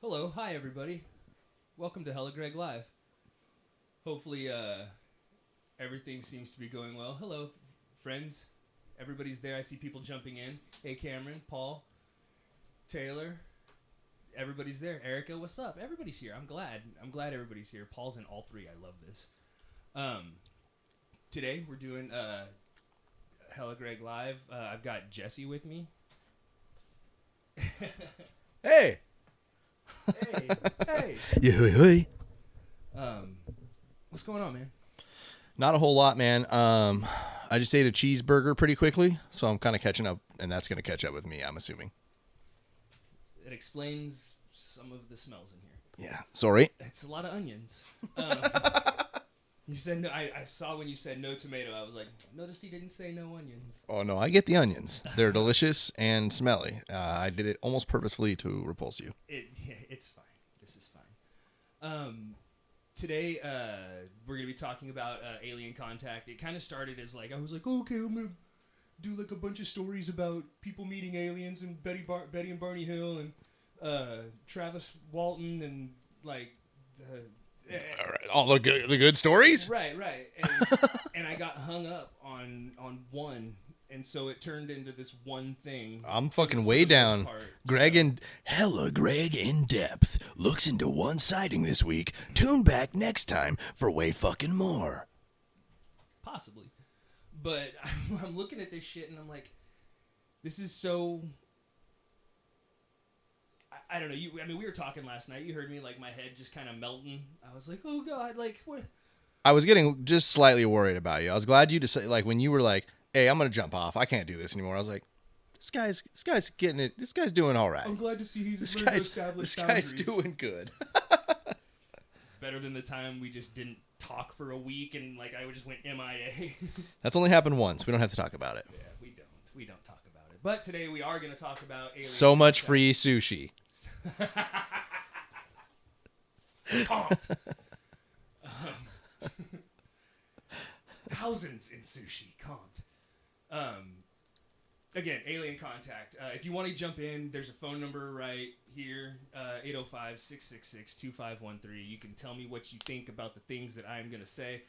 Hello, hi everybody. Welcome to hellagregLIVE. Hopefully everything seems to be going well. Hello, friends. Everybody's there. I see people jumping in. Hey, Cameron, Paul, Taylor. Everybody's there. Erica, what's up? Everybody's here. I'm glad everybody's here. Paul's in all three. I love this. Today we're doing hellagregLIVE. I've got Jesse with me. Hey. Hey. Hey. What's going on, man? Not a whole lot, man. I just ate a cheeseburger pretty quickly, so I'm kind of catching up, and that's going to catch up with me, I'm assuming. It explains some of the smells in here. Yeah, sorry. It's a lot of onions. You said no. I saw when you said no tomato. I was like, notice he didn't say no onions. Oh, no, I get the onions. They're delicious and smelly. I did it almost purposefully to repulse you. It's fine. This is fine. Today, we're going to be talking about Alien Contact. It kind of started as like, I was like, okay, I'm going to do like a bunch of stories about people meeting aliens and Betty and Barney Hill and Travis Walton and like... All right, all the good stories? Right. And I got hung up on one, and so it turned into this one thing. I'm fucking way down. Greg in depth looks into one sighting this week. Tune back next time for way fucking more. Possibly. But I'm looking at this shit, and I'm like, this is so... I don't know. We were talking last night. You heard me, like, my head just kind of melting. I was like, oh, God, like, what? I was getting just slightly worried about you. I was glad you decided, like, when you were like, hey, I'm going to jump off. I can't do this anymore. I was like, this guy's getting it. This guy's doing all right. I'm glad to see he's this learned to establish boundaries. Guy's doing good. It's better than the time we just didn't talk for a week and, like, I just went MIA. That's only happened once. We don't have to talk about it. Yeah, we don't talk about it. But today we are going to talk about Alien So much Contact. free sushi. Thousands in sushi. Again, Alien Contact. If you want to jump in, there's a phone number right here, 805-666-2513. You can tell me what you think about the things that I'm going to say.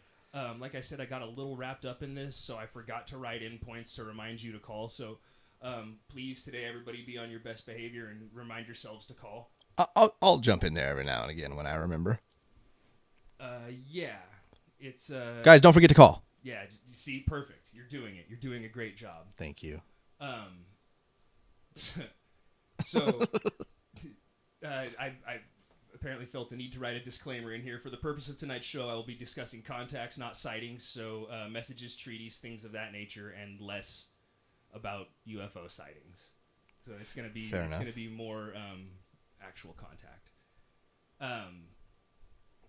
Like I said, I got a little wrapped up in this, so I forgot to write in points to remind you to call. So please, today, everybody be on your best behavior and remind yourselves to call. I'll jump in there every now and again when I remember. Yeah. It's guys, don't forget to call. Yeah, you see, perfect. You're doing it. You're doing a great job. Thank you. So I apparently felt the need to write a disclaimer in here. For the purpose of tonight's show, I will be discussing contacts, not sightings, so messages, treaties, things of that nature, and less about UFO sightings. So it's going to be more actual contact.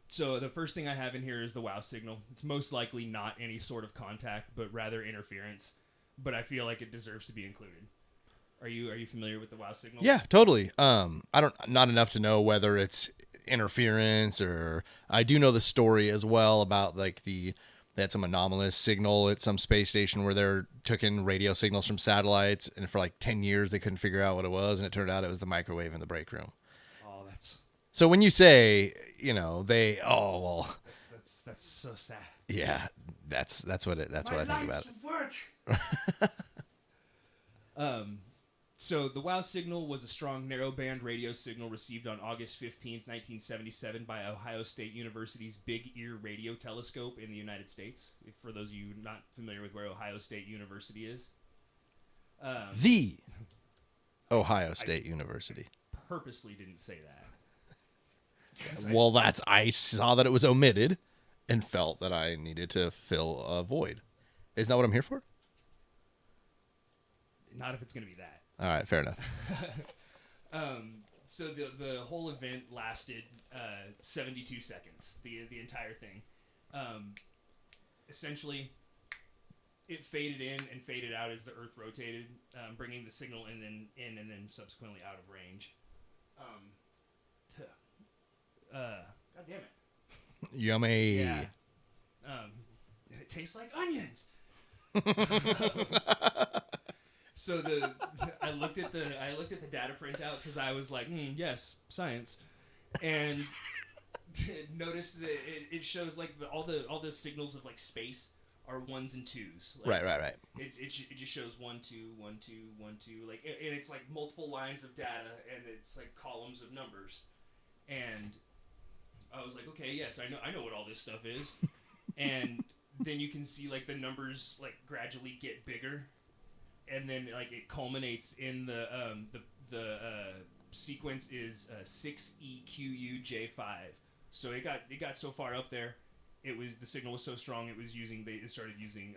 So the first thing I have in here is the WOW signal. It's most likely not any sort of contact, but rather interference. But I feel like it deserves to be included. Are you familiar with the WOW signal? Yeah, totally. Not enough to know whether it's interference or I do know the story as well about like they had some anomalous signal at some space station where they're taking radio signals from satellites, and for like 10 years they couldn't figure out what it was, and it turned out it was the microwave in the break room. Oh, that's... So when you say, that's so sad. Yeah, that's what I think about it. Work. So the WOW signal was a strong narrowband radio signal received on August 15th, 1977 by Ohio State University's Big Ear Radio Telescope in the United States. For those of you not familiar with where Ohio State University is. The Ohio State University. Purposely didn't say that. Well, I saw that it was omitted and felt that I needed to fill a void. Isn't that what I'm here for? Not if it's going to be that. All right, fair enough. So the whole event lasted 72 seconds, the entire thing. Essentially, it faded in and faded out as the Earth rotated, bringing the signal in and then subsequently out of range. God damn it. Yummy. Yeah. It tastes like onions. So I looked at the data printout because I was like, yes, science. And notice that it shows like all the signals of like space are ones and twos. Like, Right. It just shows 1 2 1 2 1 2 like, and it's like multiple lines of data, and it's like columns of numbers. And I was like, okay, yes, I know what all this stuff is. And then you can see like the numbers like gradually get bigger, and then like it culminates in the sequence is 6EQUJ5. So it got so far up there, the signal was so strong it started using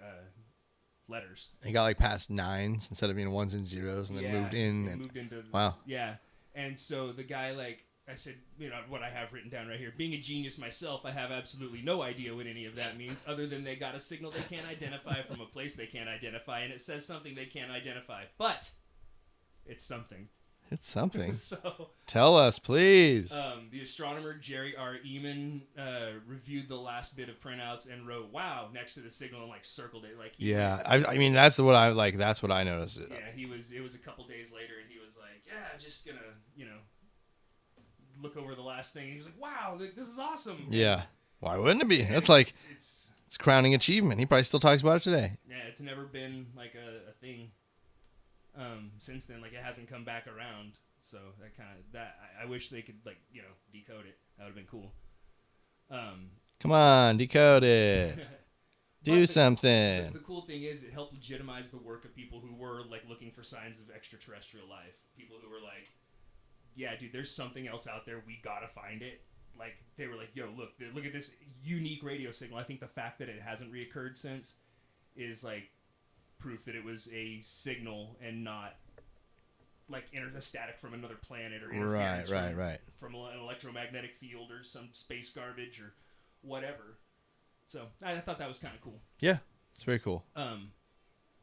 letters. It got like past nines instead of being ones and zeros, and then moved in. And moved into wow. Yeah, and so the guy, like I said, what I have written down right here. Being a genius myself, I have absolutely no idea what any of that means, other than they got a signal they can't identify from a place they can't identify, and it says something they can't identify, but it's something. It's something. So, tell us, please. The astronomer Jerry R. Eman reviewed the last bit of printouts and wrote "Wow" next to the signal and like circled it. Like I mean that's what I like. That's what I noticed. Yeah, It was a couple days later, and he was like, "Yeah, just gonna look over the last thing." And he was like, "Wow, this is awesome." Yeah. Why wouldn't it be? That's like it's crowning achievement. He probably still talks about it today. Yeah, it's never been like a thing. Since then, like it hasn't come back around, so I wish they could decode it. That would have been cool. Come on, decode it. Do something. The cool thing is, it helped legitimize the work of people who were like looking for signs of extraterrestrial life. People who were like, "Yeah, dude, there's something else out there. We gotta find it." Like they were like, "Yo, look at this unique radio signal." I think the fact that it hasn't reoccurred since is like proof that it was a signal and not like static from another planet or interference from an electromagnetic field or some space garbage or whatever. So I thought that was kind of cool. Yeah, it's very cool.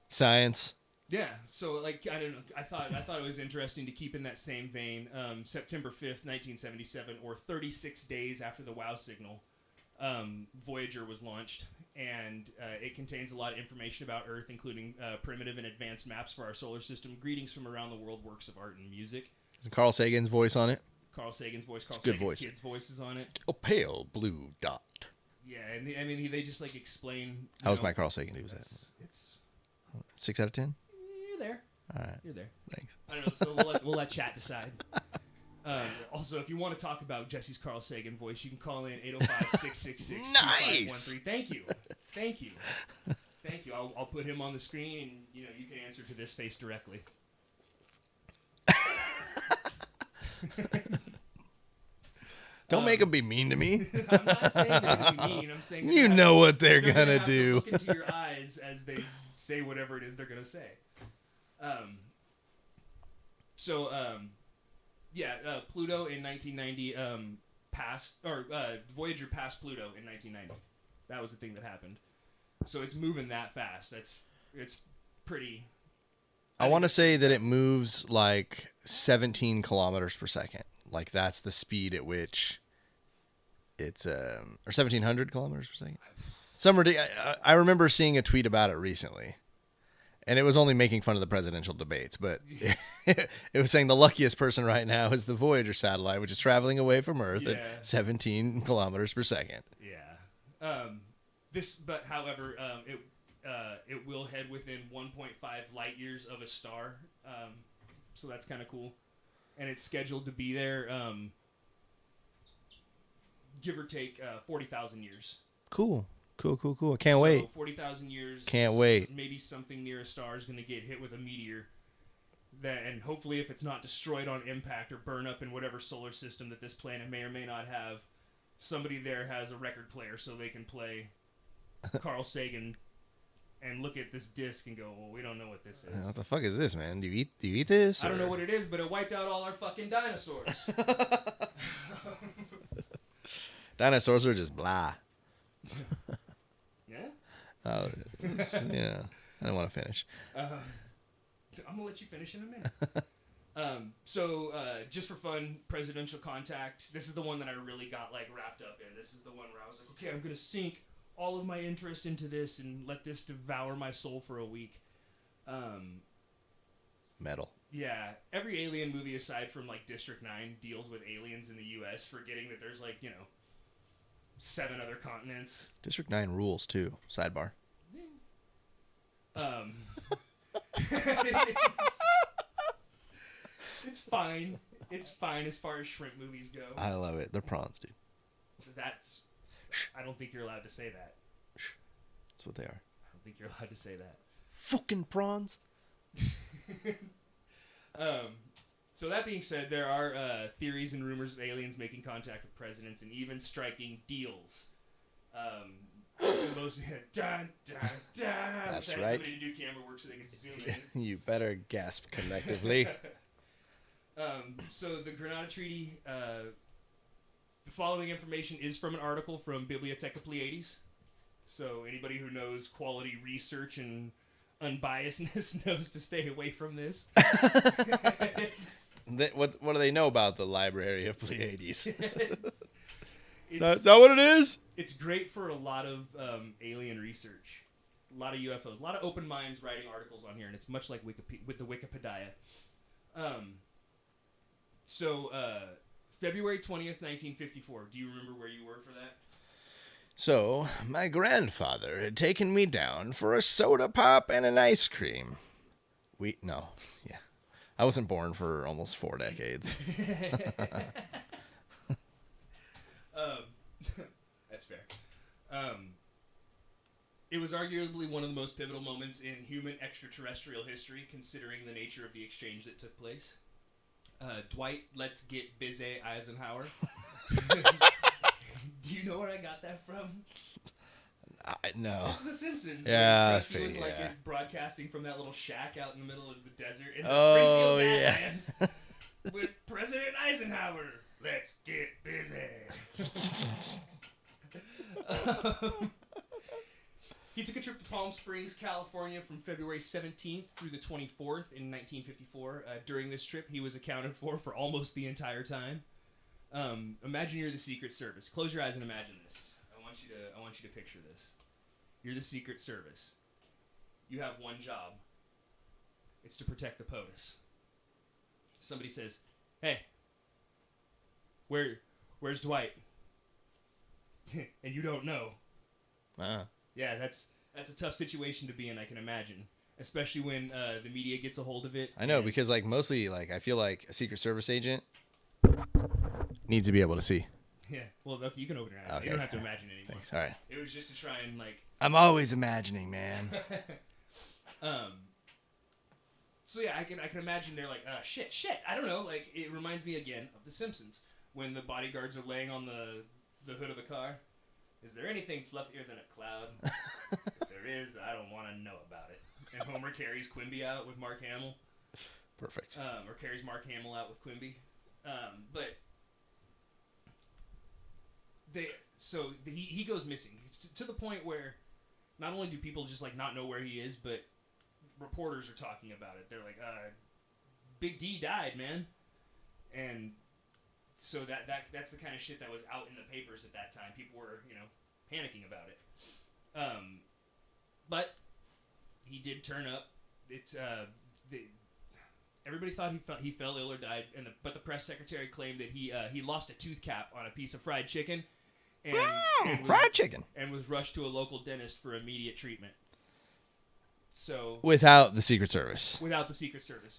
Science. Yeah, so like I don't know. I thought it was interesting to keep in that same vein. September 5th, 1977, or 36 days after the WOW signal, Voyager was launched, and it contains a lot of information about Earth, including primitive and advanced maps for our solar system, greetings from around the world, works of art and music. Is Carl Sagan's voice on it? Carl Sagan's voice. Carl Sagan's voice. Kid's voice is on it. A pale blue dot. Yeah, and they just like explain. How was my Carl Sagan? Who was that? It's 6 out of 10. You're there. All right. You're there. Thanks. I don't know. So we'll let chat decide. Also, if you want to talk about Jesse's Carl Sagan voice, you can call in 805-666-2513. Nice. Thank you. I'll put him on the screen, and you can answer to this face directly. Don't make them be mean to me. I'm not saying they're going to be mean. I'm saying you know what they're going to do. Look into your eyes as they say whatever it is they're going to say. Pluto in 1990 Voyager passed Pluto in 1990. That was the thing that happened. So it's moving that fast. It's pretty. I want to say that it moves like 17 kilometers per second. Like that's the speed at which it's or 1,700 kilometers per second. I remember seeing a tweet about it recently. And it was only making fun of the presidential debates, but it was saying the luckiest person right now is the Voyager satellite, which is traveling away from Earth at 17 kilometers per second. Yeah. However, it will head within 1.5 light years of a star, so that's kind of cool. And it's scheduled to be there, give or take 40,000 years. Cool. I can't wait. 40,000 years. Can't wait. Maybe something near a star is going to get hit with a meteor. And hopefully if it's not destroyed on impact or burn up in whatever solar system that this planet may or may not have, somebody there has a record player so they can play Carl Sagan and look at this disc and go, well, we don't know what this is. What the fuck is this, man? Do you eat this? I don't know what it is, but it wiped out all our fucking dinosaurs. Dinosaurs are just blah. Yeah? Yeah. I don't want to finish. I'm going to let you finish in a minute. Just for fun, presidential contact. This is the one that I really got like wrapped up in. This is the one where I was like, okay, I'm going to sink all of my interest into this and let this devour my soul for a week. Metal. Yeah, every Alien movie aside from like District 9 deals with aliens in the U.S., forgetting that there's like, 7 other continents. District 9 rules too. Sidebar. It's fine. It's fine as far as shrimp movies go. I love it. They're prawns, dude. I don't think you're allowed to say that. That's what they are. I don't think you're allowed to say that. Fucking prawns. So that being said, there are theories and rumors of aliens making contact with presidents and even striking deals. Most dun, dun, dun. That's right. Somebody to do camera work so they can zoom in. You better gasp collectively. So the Granada Treaty, the following information is from an article from Bibliotheca Pleiades. So anybody who knows quality research and unbiasedness knows to stay away from this. What do they know about the Library of Pleiades? Is that what it is? It's great for a lot of alien research, a lot of UFOs, a lot of open minds writing articles on here, and it's much like with the Wikipedia. So February 20th, 1954. Do you remember where you were for that? So, my grandfather had taken me down for a soda pop and an ice cream. I wasn't born for almost 4 decades. That's fair. It was arguably one of the most pivotal moments in human extraterrestrial history, considering the nature of the exchange that took place. Dwight, let's get busy, Eisenhower. Do you know where I got that from? No. It's The Simpsons. Yeah, Krusty was broadcasting from that little shack out in the middle of the desert in the Oh, Springfield yeah. Badlands with President Eisenhower. Let's get busy. He took a trip to Palm Springs, California from February 17th through the 24th in 1954. During this trip, he was accounted for almost the entire time. Imagine you're the Secret Service. Close your eyes and imagine this. I want you to picture this. You're the Secret Service. You have one job. It's to protect the POTUS. Somebody says, "Hey, where's Dwight?" And you don't know. Yeah, that's a tough situation to be in, I can imagine. Especially when the media gets a hold of it. I know, because mostly I feel like a Secret Service agent needs to be able to see. Yeah, well, okay, you can open your eyes. Okay. You don't have to imagine anymore. Thanks. All right. It was just to try and I'm always imagining, man. So yeah, I can imagine they're like, shit. I don't know. It reminds me again of The Simpsons when the bodyguards are laying on the hood of the car. Is there anything fluffier than a cloud? If there is, I don't want to know about it. And Homer carries Quimby out with Mark Hamill. Perfect. Or carries Mark Hamill out with Quimby. But he goes missing. It's to the point where not only do people just not know where he is, but reporters are talking about it. They're like, Big D died, man. And so that's the kind of shit that was out in the papers at that time. People were, panicking about it. But he did turn up. Everybody thought he fell ill or died, but the press secretary claimed that he lost a tooth cap on a piece of fried chicken, fried chicken, and was rushed to a local dentist for immediate treatment. So without the Secret Service.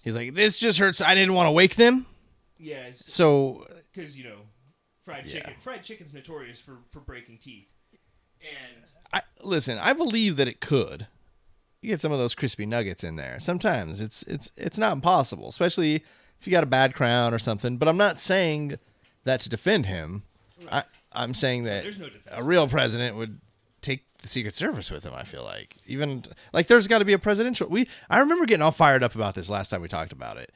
He's like, this just hurts. I didn't want to wake them. Yeah. So because fried chicken's notorious for breaking teeth. And I believe that it could. You get some of those crispy nuggets in there. Sometimes it's not impossible, especially if you got a bad crown or something. But I'm not saying that to defend him. Right. I'm saying that a real president would take the Secret Service with him. I feel like even there's got to be a presidential. I remember getting all fired up about this last time we talked about it.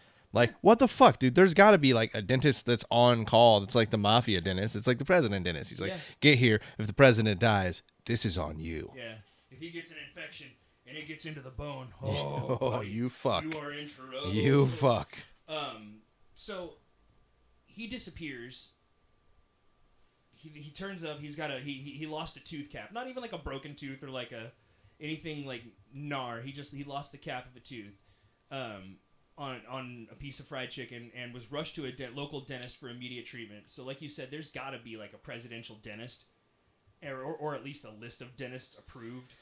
What the fuck, dude? There's got to be a dentist that's on call. That's like the mafia dentist. It's like the president dentist. He's like, get here. If the president dies, this is on you. Yeah. If he gets an infection and it gets into the bone, you fuck. You are in trouble. You fuck. So he disappears. He turns up. He's got he lost a tooth cap. Not even a broken tooth or anything gnar. He lost the cap of a tooth. on a piece of fried chicken and was rushed to a local dentist for immediate treatment. So like you said, there's got to be like a presidential dentist, or at least a list of dentists approved,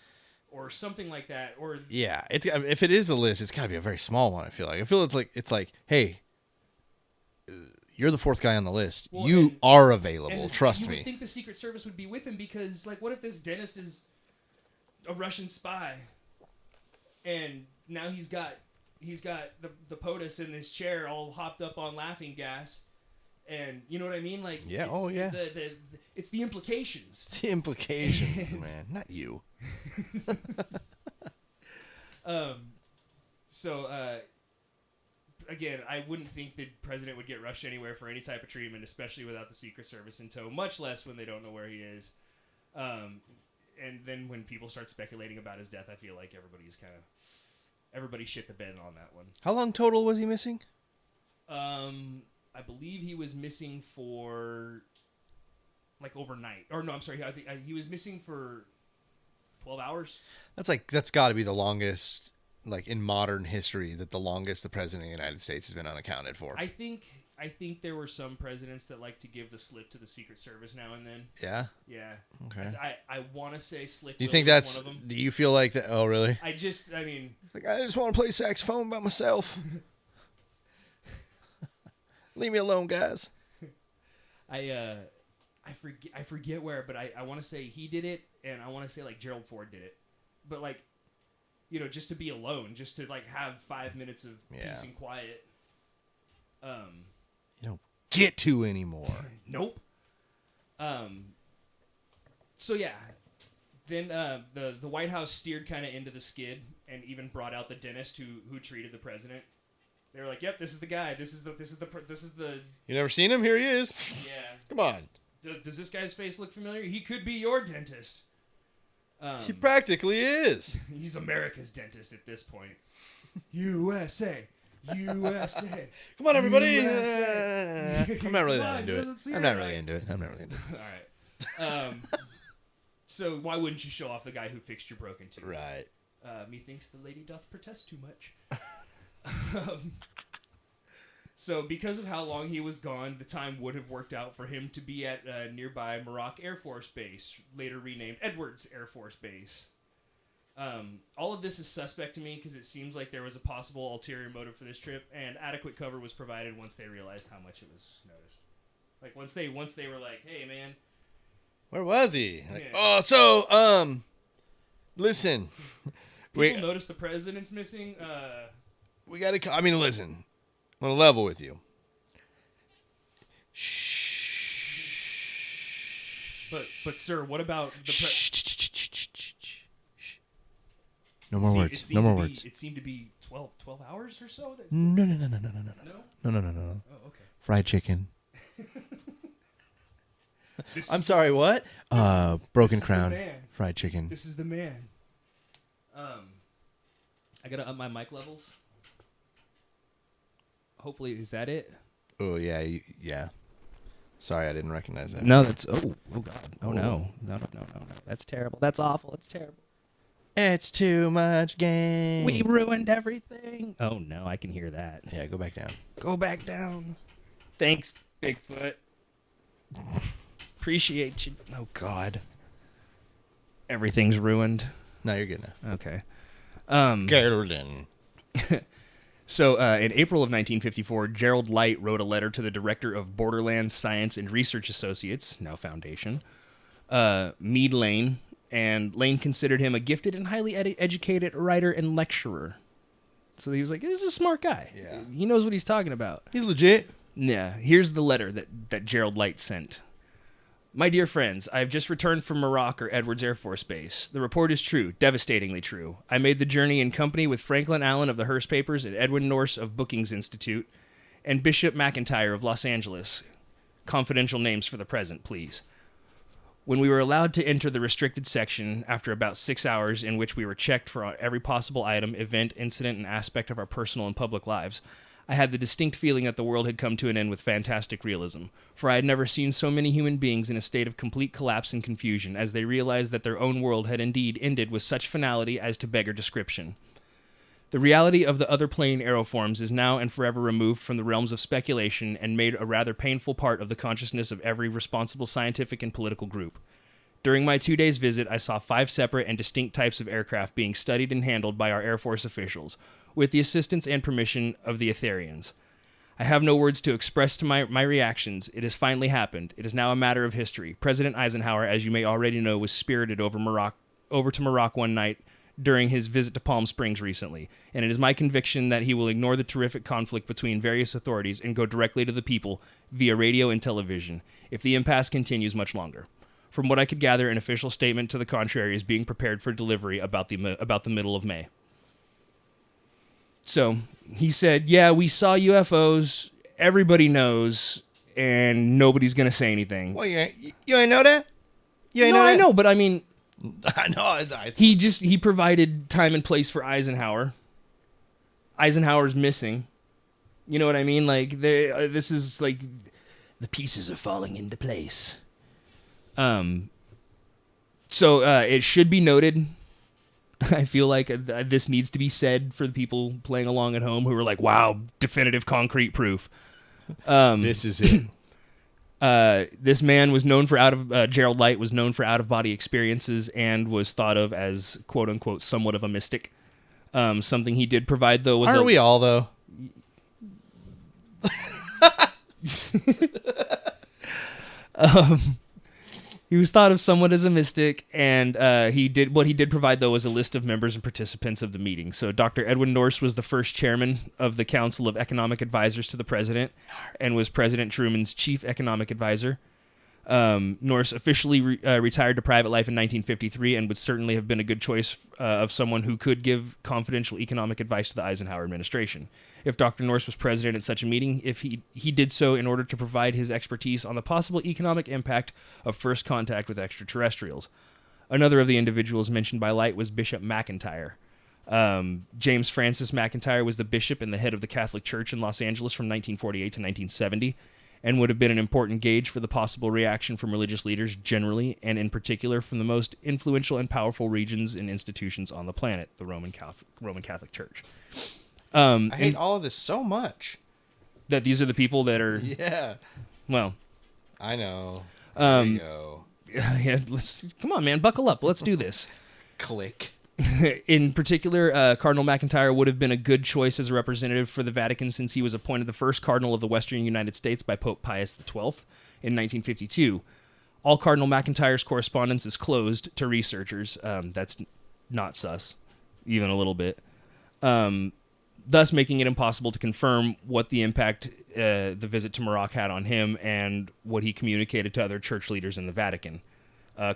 or something like that. Or yeah, if it is a list, it's got to be a very small one. I feel it's like, hey, you're the fourth guy on the list. Well, you are available. Trust me. You would me. think the Secret Service would be with him because, like, what if this dentist is a Russian spy, and now he's got the POTUS in his chair all hopped up on laughing gas, and you know what I mean? Like, yeah, it's the implications. It's the implications, man, not you. Again, I wouldn't think the president would get rushed anywhere for any type of treatment, especially without the Secret Service in tow, much less when they don't know where he is. And then when people start speculating about his death, I feel like everybody shit the bed on that one. How long total was he missing? I believe he was missing for like overnight. Or no, I'm sorry. I think he was missing for 12 hours. That's got to be the longest, like in modern history, the longest the president of the United States has been unaccounted for. I think there were some presidents that like to give the slip to the Secret Service now and then. Yeah? Yeah. Okay. I want to say Slick Do you Will think was that's... one of them. Do you feel like that... Oh, really? I just want to play saxophone by myself. Leave me alone, guys. I forget where, but I want to say he did it, and I want to say like Gerald Ford did it. But like, you know, just to be alone, just to like have 5 minutes of peace and quiet. You don't get to anymore. Nope. So yeah, then the White House steered kind of into the skid and even brought out the dentist who treated the president. They were like, "Yep, this is the guy. This is the." You never seen him? Here he is. Yeah. Come on. Does this guy's face look familiar? He could be your dentist. He practically is. He's America's dentist at this point. USA. USA. Come on, everybody. USA. I'm not really that into it. I'm not really into it. All right. So why wouldn't you show off the guy who fixed your broken tooth? Right. Methinks the lady doth protest too much. So because of how long he was gone, the time would have worked out for him to be at nearby Muroc Air Force Base, later renamed Edwards Air Force Base. All of this is suspect to me because it seems like there was a possible ulterior motive for this trip, and adequate cover was provided once they realized how much it was noticed. Like once they were like, "Hey, man, where was he?" Like, yeah. Listen, people noticed the president's missing. We gotta. I mean, listen. I'm gonna level with you. Shh. But sir, what about the No more words. No more words. It seemed to be 12 hours or so. No. No? No. Oh, okay. Fried chicken. I'm sorry, what? Broken Crown. Fried chicken. This is the man. I gotta up my mic levels. Hopefully, is that it? Oh, yeah. Yeah. Sorry, I didn't recognize that. No, that's... Oh, God. Oh, no. No. That's terrible. That's awful. It's terrible. It's too much game. We ruined everything. Oh, no. I can hear that. Yeah, go back down. Go back down. Thanks, Bigfoot. Appreciate you. Oh, God. Everything's ruined. No, you're good now. Okay. Geraldine. So, in April of 1954, Gerald Light wrote a letter to the director of Borderlands Science and Research Associates, now Foundation, Meade Lane, and Lane considered him a gifted and highly educated writer and lecturer. So he was like, this is a smart guy. Yeah. He knows what he's talking about. He's legit. Yeah. Here's the letter that Gerald Light sent. My dear friends, I have just returned from Muroc or Edwards Air Force Base. The report is true, devastatingly true. I made the journey in company with Franklin Allen of the Hearst Papers and Edwin Norse of Bookings Institute and Bishop McIntyre of Los Angeles. Confidential names for the present, please. When we were allowed to enter the restricted section after about 6 hours in which we were checked for every possible item, event, incident, and aspect of our personal and public lives, I had the distinct feeling that the world had come to an end with fantastic realism, for I had never seen so many human beings in a state of complete collapse and confusion as they realized that their own world had indeed ended with such finality as to beggar description. The reality of the other plane aeroforms is now and forever removed from the realms of speculation and made a rather painful part of the consciousness of every responsible scientific and political group. During my 2 days visit, I saw 5 separate and distinct types of aircraft being studied and handled by our Air Force officials, with the assistance and permission of the Etherians. I have no words to express to my reactions. It has finally happened. It is now a matter of history. President Eisenhower, as you may already know, was spirited over to Morocco one night during his visit to Palm Springs recently, and it is my conviction that he will ignore the terrific conflict between various authorities and go directly to the people via radio and television, if the impasse continues much longer. From what I could gather, an official statement to the contrary is being prepared for delivery about the middle of May. So, he said, yeah, we saw UFOs, everybody knows, and nobody's going to say anything. Well, you ain't know that? You ain't know that? I know, but I mean... I know. He provided time and place for Eisenhower. Eisenhower's missing. You know what I mean? Like, this is like... The pieces are falling into place. So it should be noted... I feel like this needs to be said for the people playing along at home who are like, wow, definitive concrete proof. This is it. This man was known for Gerald Light was known for out-of-body experiences and was thought of as, quote-unquote, somewhat of a mystic. Something he did provide, though, was... Aren't we all, though? He was thought of somewhat as a mystic, and he did provide, though, was a list of members and participants of the meeting. So Dr. Edwin Norse was the first chairman of the Council of Economic Advisors to the President and was President Truman's chief economic advisor. Norse officially retired to private life in 1953 and would certainly have been a good choice of someone who could give confidential economic advice to the Eisenhower administration. If Dr. Norse was president at such a meeting, if he did so in order to provide his expertise on the possible economic impact of first contact with extraterrestrials. Another of the individuals mentioned by Light was Bishop McIntyre. James Francis McIntyre was the bishop and the head of the Catholic Church in Los Angeles from 1948 to 1970, and would have been an important gauge for the possible reaction from religious leaders generally, and in particular from the most influential and powerful regions and institutions on the planet, the Roman Catholic Church. I hate all of this so much. That these are the people that are... Yeah. Well. I know. There you go. Yeah, come on, man. Buckle up. Let's do this. Click. In particular, Cardinal McIntyre would have been a good choice as a representative for the Vatican since he was appointed the first cardinal of the Western United States by Pope Pius XII in 1952. All Cardinal McIntyre's correspondence is closed to researchers. That's not sus, even a little bit. Thus making it impossible to confirm what the impact the visit to Morocco had on him and what he communicated to other church leaders in the Vatican.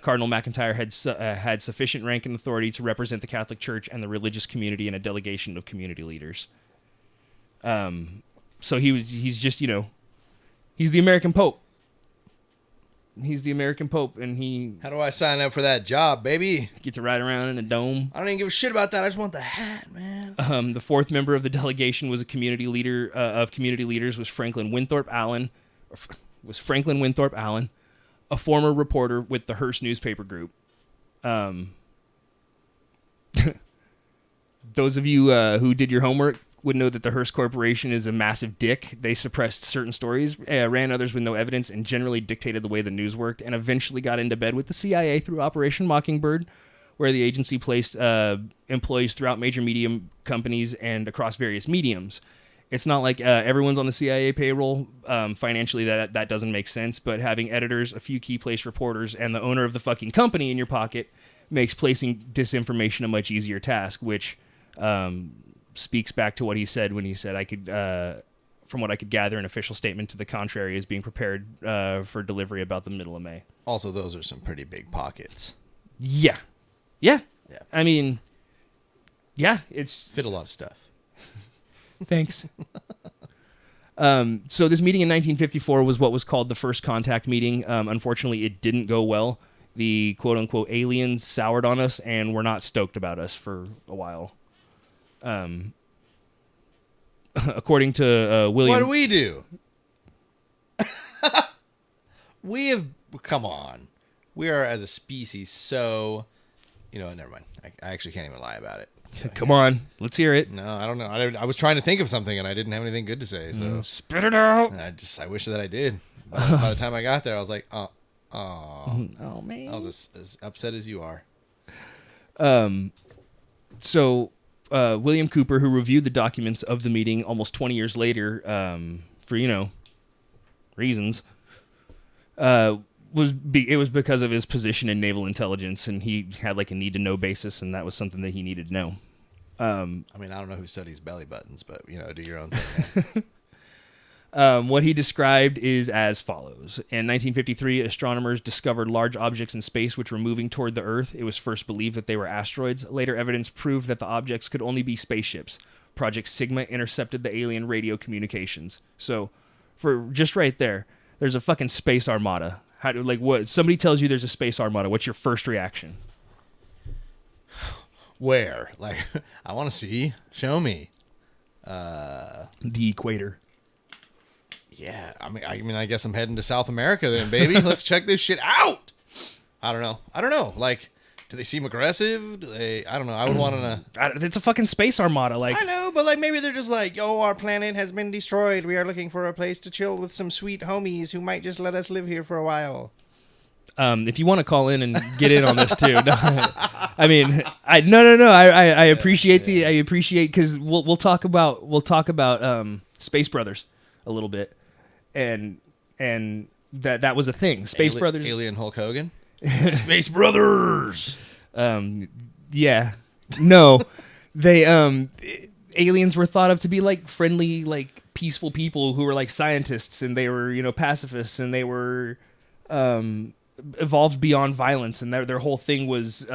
Cardinal McIntyre had sufficient rank and authority to represent the Catholic Church and the religious community in a delegation of community leaders. So he's just, he's the American Pope. He's the American Pope, and he... How do I sign up for that job, baby? Gets to ride around in a dome. I don't even give a shit about that. I just want the hat, man. The fourth member of the delegation was a community leader of community leaders was Franklin Winthrop Allen, a former reporter with the Hearst newspaper group. Those of you who did your homework would know that the Hearst Corporation is a massive dick. They suppressed certain stories, ran others with no evidence, and generally dictated the way the news worked, and eventually got into bed with the CIA through Operation Mockingbird, where the agency placed employees throughout major media companies and across various mediums. It's not like everyone's on the CIA payroll. Financially, that doesn't make sense, but having editors, a few key place reporters, and the owner of the fucking company in your pocket makes placing disinformation a much easier task, which speaks back to what he said when he said, from what I could gather, an official statement to the contrary is being prepared for delivery about the middle of May. Also, those are some pretty big pockets. Yeah. I mean, yeah, it's... Fit a lot of stuff. Thanks. So this meeting in 1954 was what was called the First Contact meeting. Unfortunately, it didn't go well. The quote-unquote aliens soured on us and were not stoked about us for a while. According to William... What do we do? We have... Come on. We are, as a species, so... You know what? Never mind. I actually can't even lie about it. Come on, let's hear it. No, I don't know. I was trying to think of something and I didn't have anything good to say. So Spit it out. I wish that I did. By the time I got there, I was like, oh man. I was as upset as you are. So William Cooper, who reviewed the documents of the meeting almost 20 years later, for reasons, it was because of his position in naval intelligence, and he had like a need to know basis, and that was something that he needed to know. I mean, I don't know who studies belly buttons, but do your own thing. What he described is as follows. In 1953, astronomers discovered large objects in space which were moving toward the Earth. It was first believed that they were asteroids. Later evidence proved that the objects could only be spaceships. Project Sigma intercepted the alien radio communications. So, for just right there, there's a fucking space armada. What? Somebody tells you there's a space armada. What's your first reaction? Where? Like, I want to see. Show me. The equator. Yeah, I mean, I guess I'm heading to South America then, baby. Let's check this shit out. I don't know. Like, do they seem aggressive? Do they? I don't know. I would want to know. It's a fucking space armada. Like, I know, but like maybe they're just like, yo, our planet has been destroyed. We are looking for a place to chill with some sweet homies who might just let us live here for a while. If you want to call in and get in on this too, no, I mean, I appreciate I appreciate because we'll talk about Space Brothers a little bit. And that was a thing. Space Brothers, Alien Hulk Hogan, Space Brothers. Yeah, no, they aliens were thought of to be like friendly, like peaceful people who were like scientists, and they were pacifists, and they were evolved beyond violence, and their whole thing was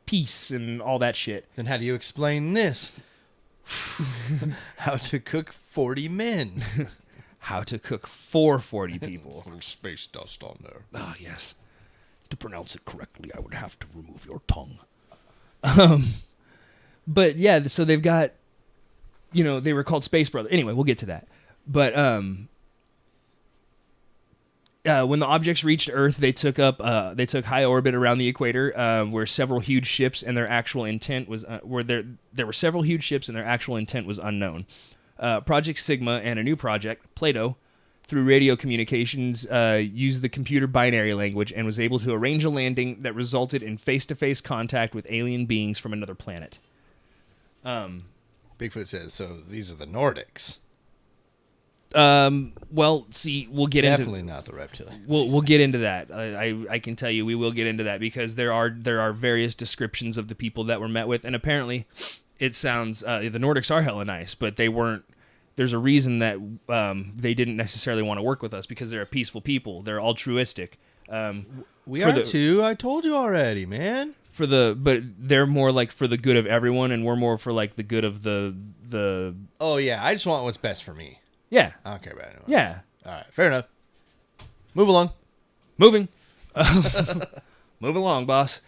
peace and all that shit. Then how do you explain this? How to cook 40 men. How to cook for 40 people. Little space dust on there. Ah, yes. To pronounce it correctly, I would have to remove your tongue. But yeah, so they've got, they were called Space Brothers. Anyway, we'll get to that. But when the objects reached Earth, they took high orbit around the equator, where several huge ships and their actual intent was there were several huge ships and their actual intent was unknown. Project Sigma and a new project, Plato, through radio communications, used the computer binary language and was able to arrange a landing that resulted in face-to-face contact with alien beings from another planet. Bigfoot says, so these are the Nordics. Well, see, we'll get definitely not the reptilians. We'll get into that. I can tell you we will get into that because there are various descriptions of the people that were met with, and apparently it sounds the Nordics are hella nice, but they weren't. There's a reason that they didn't necessarily want to work with us because they're a peaceful people. They're altruistic. We are too. I told you already, man. But they're more like for the good of everyone, and we're more for like the good of the. Oh yeah, I just want what's best for me. Yeah. I don't care about anyone. Yeah. All right. Fair enough. Move along. Moving. Move along, boss.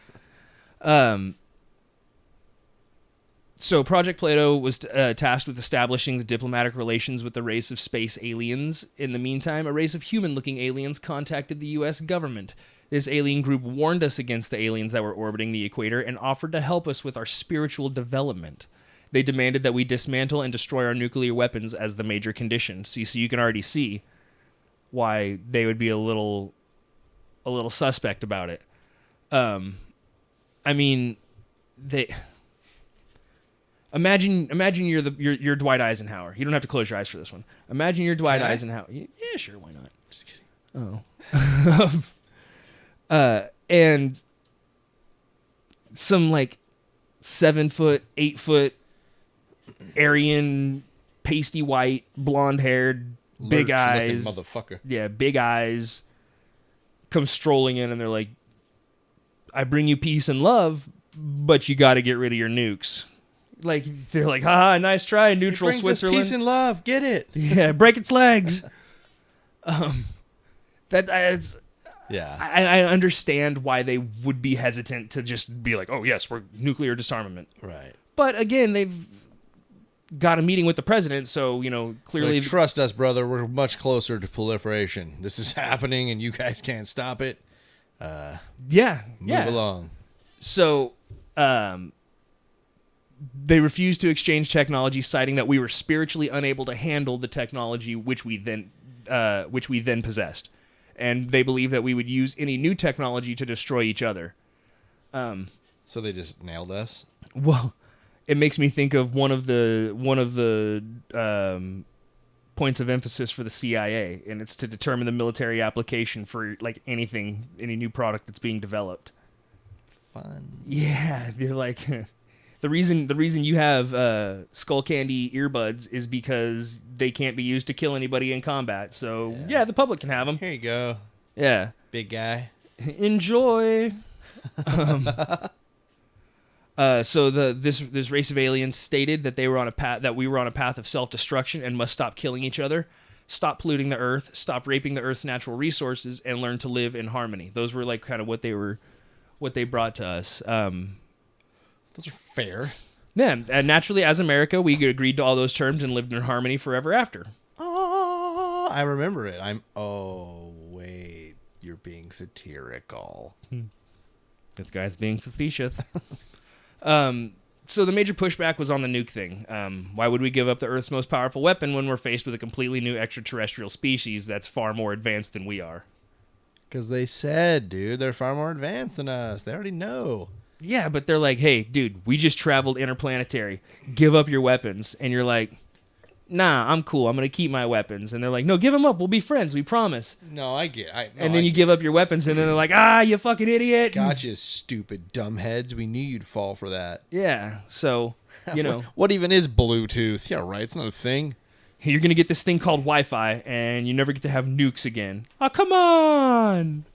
So Project Plato was tasked with establishing the diplomatic relations with the race of space aliens. In the meantime, a race of human-looking aliens contacted the U.S. government. This alien group warned us against the aliens that were orbiting the equator and offered to help us with our spiritual development. They demanded that we dismantle and destroy our nuclear weapons as the major condition. So you can already see why they would be a little suspect about it. I mean, they imagine you're Dwight Eisenhower. You don't have to close your eyes for this one. Imagine you're Dwight Eisenhower. Yeah, sure, why not? Just kidding. Oh. And some like 7 foot, 8 foot Aryan, pasty white, blonde haired, big eyes, motherfucker. Yeah, big eyes. Come strolling in, and they're like, "I bring you peace and love, but you got to get rid of your nukes." Like they're like, "Ha, nice try, neutral Switzerland." Peace and love, get it? Yeah, break its legs. That's. Yeah, I understand why they would be hesitant to just be like, "Oh yes, we're nuclear disarmament." Right. But again, they've got a meeting with the president, so clearly like, trust us, brother. We're much closer to proliferation. This is happening, and you guys can't stop it. Yeah, move along. So, They refused to exchange technology, citing that we were spiritually unable to handle the technology which we then possessed, and they believe that we would use any new technology to destroy each other. So they just nailed us. Well, it makes me think of one of the points of emphasis for the CIA, and it's to determine the military application for like any new product that's being developed. Fun. Yeah, they're like the reason you have skull candy earbuds is because they can't be used to kill anybody in combat. So yeah, the public can have them. Here you go. Yeah, big guy. Enjoy. So this race of aliens stated that we were on a path of self-destruction and must stop killing each other, stop polluting the earth, stop raping the earth's natural resources, and learn to live in harmony. Those were like kind of what they brought to us. Those are fair. Yeah, and naturally, as America, we agreed to all those terms and lived in harmony forever after. Oh, I remember it. Wait, you're being satirical. This guy's being facetious. So the major pushback was on the nuke thing. Why would we give up the Earth's most powerful weapon when we're faced with a completely new extraterrestrial species that's far more advanced than we are? Because they said, dude, they're far more advanced than us. They already know. Yeah, but they're like, hey, dude, we just traveled interplanetary. Give up your weapons. And you're like, nah, I'm cool. I'm going to keep my weapons. And they're like, no, give them up. We'll be friends. We promise. No, I get it. And then you give up your weapons, and then they're like, you fucking idiot. Gotcha, stupid dumbheads. We knew you'd fall for that. Yeah, so, you know. What even is Bluetooth? Yeah, right. It's not a thing. You're going to get this thing called Wi-Fi, and you never get to have nukes again. Oh, come on!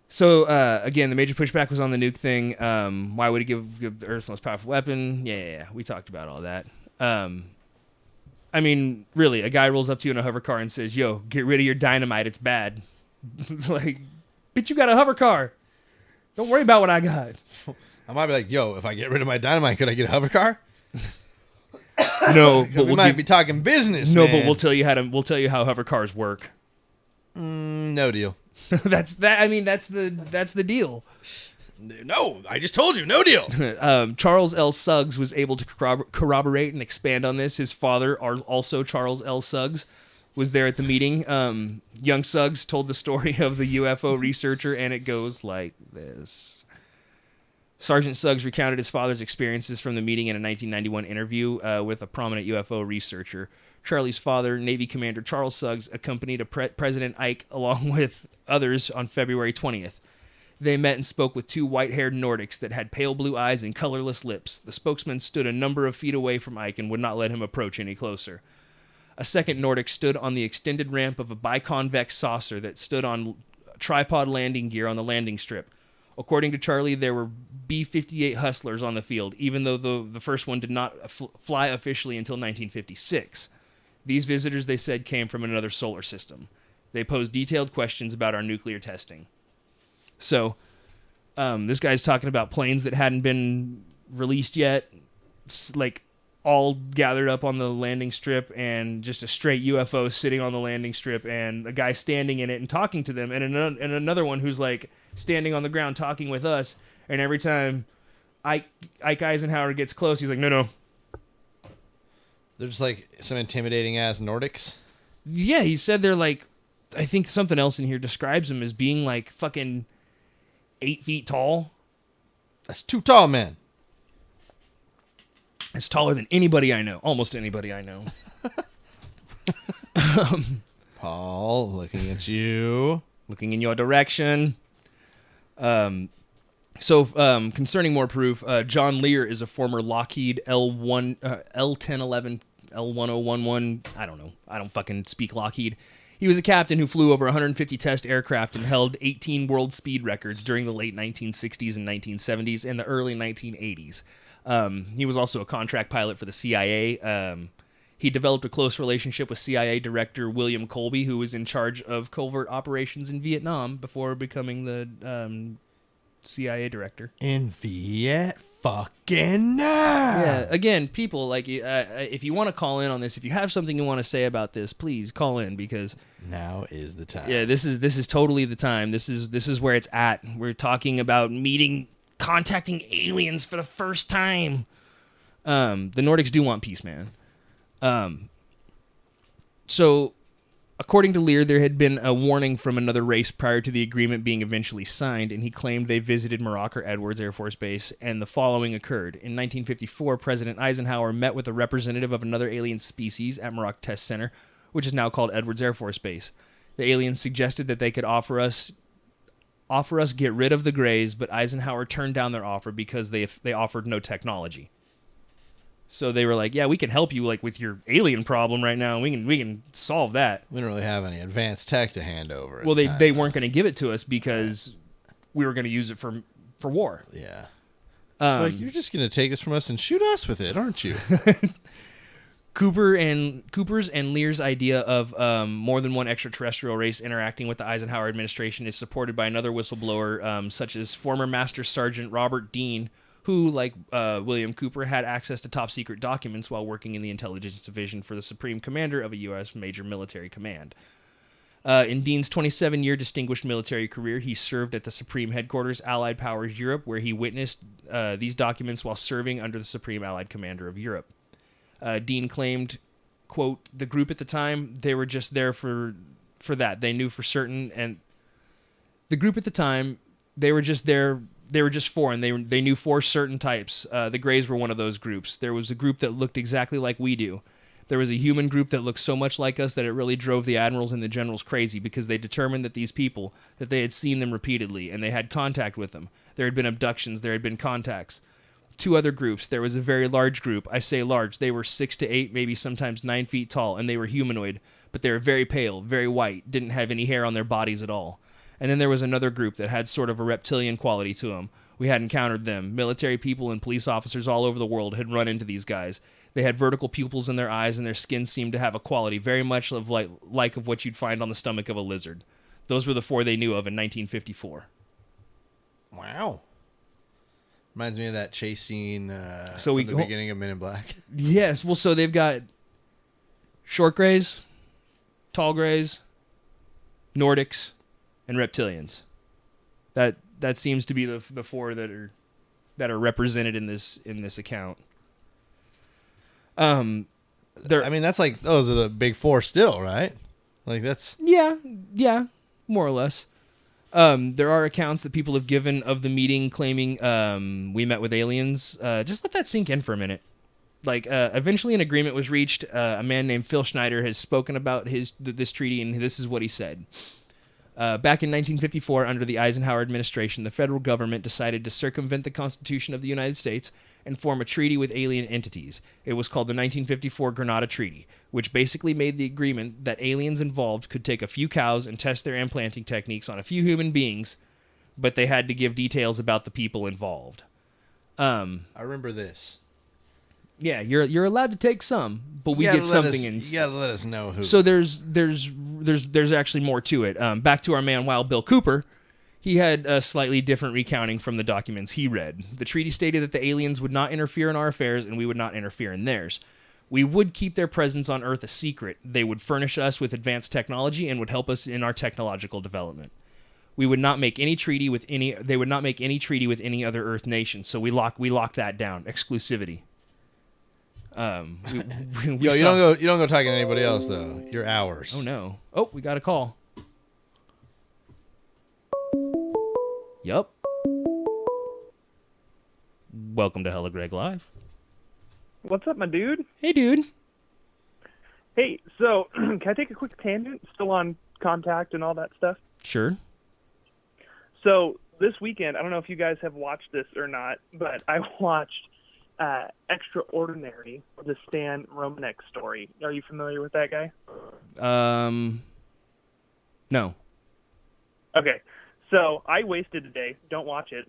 So, again, the major pushback was on the nuke thing. Why would it give the Earth's most powerful weapon? Yeah, we talked about all that. I mean, really, a guy rolls up to you in a hover car and says, yo, get rid of your dynamite, it's bad. Like, bitch, you got a hover car. Don't worry about what I got. I might be like, yo, if I get rid of my dynamite, could I get a hover car? No, but we might be talking business. No, man. but we'll tell you how hover cars work. No deal. That's the deal. No, I just told you, no deal. Charles L. Suggs was able to corroborate and expand on this. His father, also Charles L. Suggs, was there at the meeting. Young Suggs told the story of the UFO researcher, and it goes like this. Sergeant Suggs recounted his father's experiences from the meeting in a 1991 interview with a prominent UFO researcher. Charlie's father, Navy Commander Charles Suggs, accompanied President Ike along with others on February 20th. They met and spoke with two white-haired Nordics that had pale blue eyes and colorless lips. The spokesman stood a number of feet away from Ike and would not let him approach any closer. A second Nordic stood on the extended ramp of a biconvex saucer that stood on tripod landing gear on the landing strip. According to Charlie, there were B-58 Hustlers on the field, even though the first one did not fly officially until 1956. These visitors, they said, came from another solar system. They posed detailed questions about our nuclear testing. So, this guy's talking about planes that hadn't been released yet, like all gathered up on the landing strip, and just a straight UFO sitting on the landing strip, and a guy standing in it and talking to them, and another one who's like standing on the ground talking with us. And every time Ike Eisenhower gets close, he's like, no. They're just like some intimidating ass Nordics. Yeah, he said they're like, I think something else in here describes them as being like fucking 8 feet tall. That's too tall, man. It's taller than anybody I know. Almost anybody I know. Paul, looking at you. Looking in your direction. So, concerning more proof, John Lear is a former Lockheed L1011, L1011, I don't know. I don't fucking speak Lockheed. He was a captain who flew over 150 test aircraft and held 18 world speed records during the late 1960s and 1970s and the early 1980s. He was also a contract pilot for the CIA. He developed a close relationship with CIA Director William Colby, who was in charge of covert operations in Vietnam before becoming the CIA director. In Viet fucking now. Yeah, again, people, like, if you want to call in on this, if you have something you want to say about this, please call in, because now is the time. Yeah, this is totally the time. This is where it's at. We're talking about meeting contacting aliens for the first time. The Nordics do want peace, man. So, according to Lear, there had been a warning from another race prior to the agreement being eventually signed, and he claimed they visited Muroc or Edwards Air Force Base, and the following occurred. In 1954, President Eisenhower met with a representative of another alien species at Muroc Test Center, which is now called Edwards Air Force Base. The aliens suggested that they could offer us get rid of the Greys, but Eisenhower turned down their offer because they offered no technology. So they were like, "Yeah, we can help you like with your alien problem right now. We can solve that." We don't really have any advanced tech to hand over. Well, they weren't going to give it to us because we were going to use it for war. Yeah. Like, you're just going to take this from us and shoot us with it, aren't you? Cooper's and Lear's idea of more than one extraterrestrial race interacting with the Eisenhower administration is supported by another whistleblower, such as former Master Sergeant Robert Dean, who, like William Cooper, had access to top-secret documents while working in the intelligence division for the Supreme Commander of a U.S. major military command. In Dean's 27-year distinguished military career, he served at the Supreme Headquarters, Allied Powers Europe, where he witnessed these documents while serving under the Supreme Allied Commander of Europe. Dean claimed, quote, "The group at the time, they were just there for that. They knew for certain, and the group at the time, they were just there. They were just four, and they knew four certain types. The Greys were one of those groups. There was a group that looked exactly like we do. There was a human group that looked so much like us that it really drove the admirals and the generals crazy because they determined that these people, that they had seen them repeatedly, and they had contact with them. There had been abductions. There had been contacts. Two other groups. There was a very large group. I say large. They were 6 to 8, maybe sometimes 9 feet tall, and they were humanoid, but they were very pale, very white, didn't have any hair on their bodies at all. And then there was another group that had sort of a reptilian quality to them. We had encountered them. Military people and police officers all over the world had run into these guys. They had vertical pupils in their eyes, and their skin seemed to have a quality very much of like of what you'd find on the stomach of a lizard. Those were the four they knew of in 1954. Wow. Reminds me of that chase scene from the beginning of Men in Black. Yes. Well, so they've got short grays, tall grays, Nordics, and reptilians. That seems to be the four that are represented in this account. I mean, that's like those are the big four still, right? Like that's yeah, more or less. There are accounts that people have given of the meeting claiming we met with aliens. Just let that sink in for a minute. Like, eventually an agreement was reached. A man named Phil Schneider has spoken about this treaty, and this is what he said. Back in 1954, under the Eisenhower administration, the federal government decided to circumvent the Constitution of the United States and form a treaty with alien entities. It was called the 1954 Granada Treaty, which basically made the agreement that aliens involved could take a few cows and test their implanting techniques on a few human beings, but they had to give details about the people involved. I remember this. Yeah, you're allowed to take some, but we get something in. You gotta let us know who. So there's actually more to it. Back to our man Wild Bill Cooper, he had a slightly different recounting from the documents he read. The treaty stated that the aliens would not interfere in our affairs, and we would not interfere in theirs. We would keep their presence on Earth a secret. They would furnish us with advanced technology and would help us in our technological development. We would not make any treaty with any. They would not make any treaty with any other Earth nation. So we locked that down. Exclusivity. You don't go talking to anybody else though. You're ours. Oh no. Oh, we got a call. Yup. Welcome to Hella Greg Live. What's up, my dude? Hey, dude. Hey, so can I take a quick tangent? Still on contact and all that stuff? Sure. So this weekend, I don't know if you guys have watched this or not, but I watched Extraordinary, the Stan Romanek story. Are you familiar with that guy? No. Okay. So I wasted a day. Don't watch it.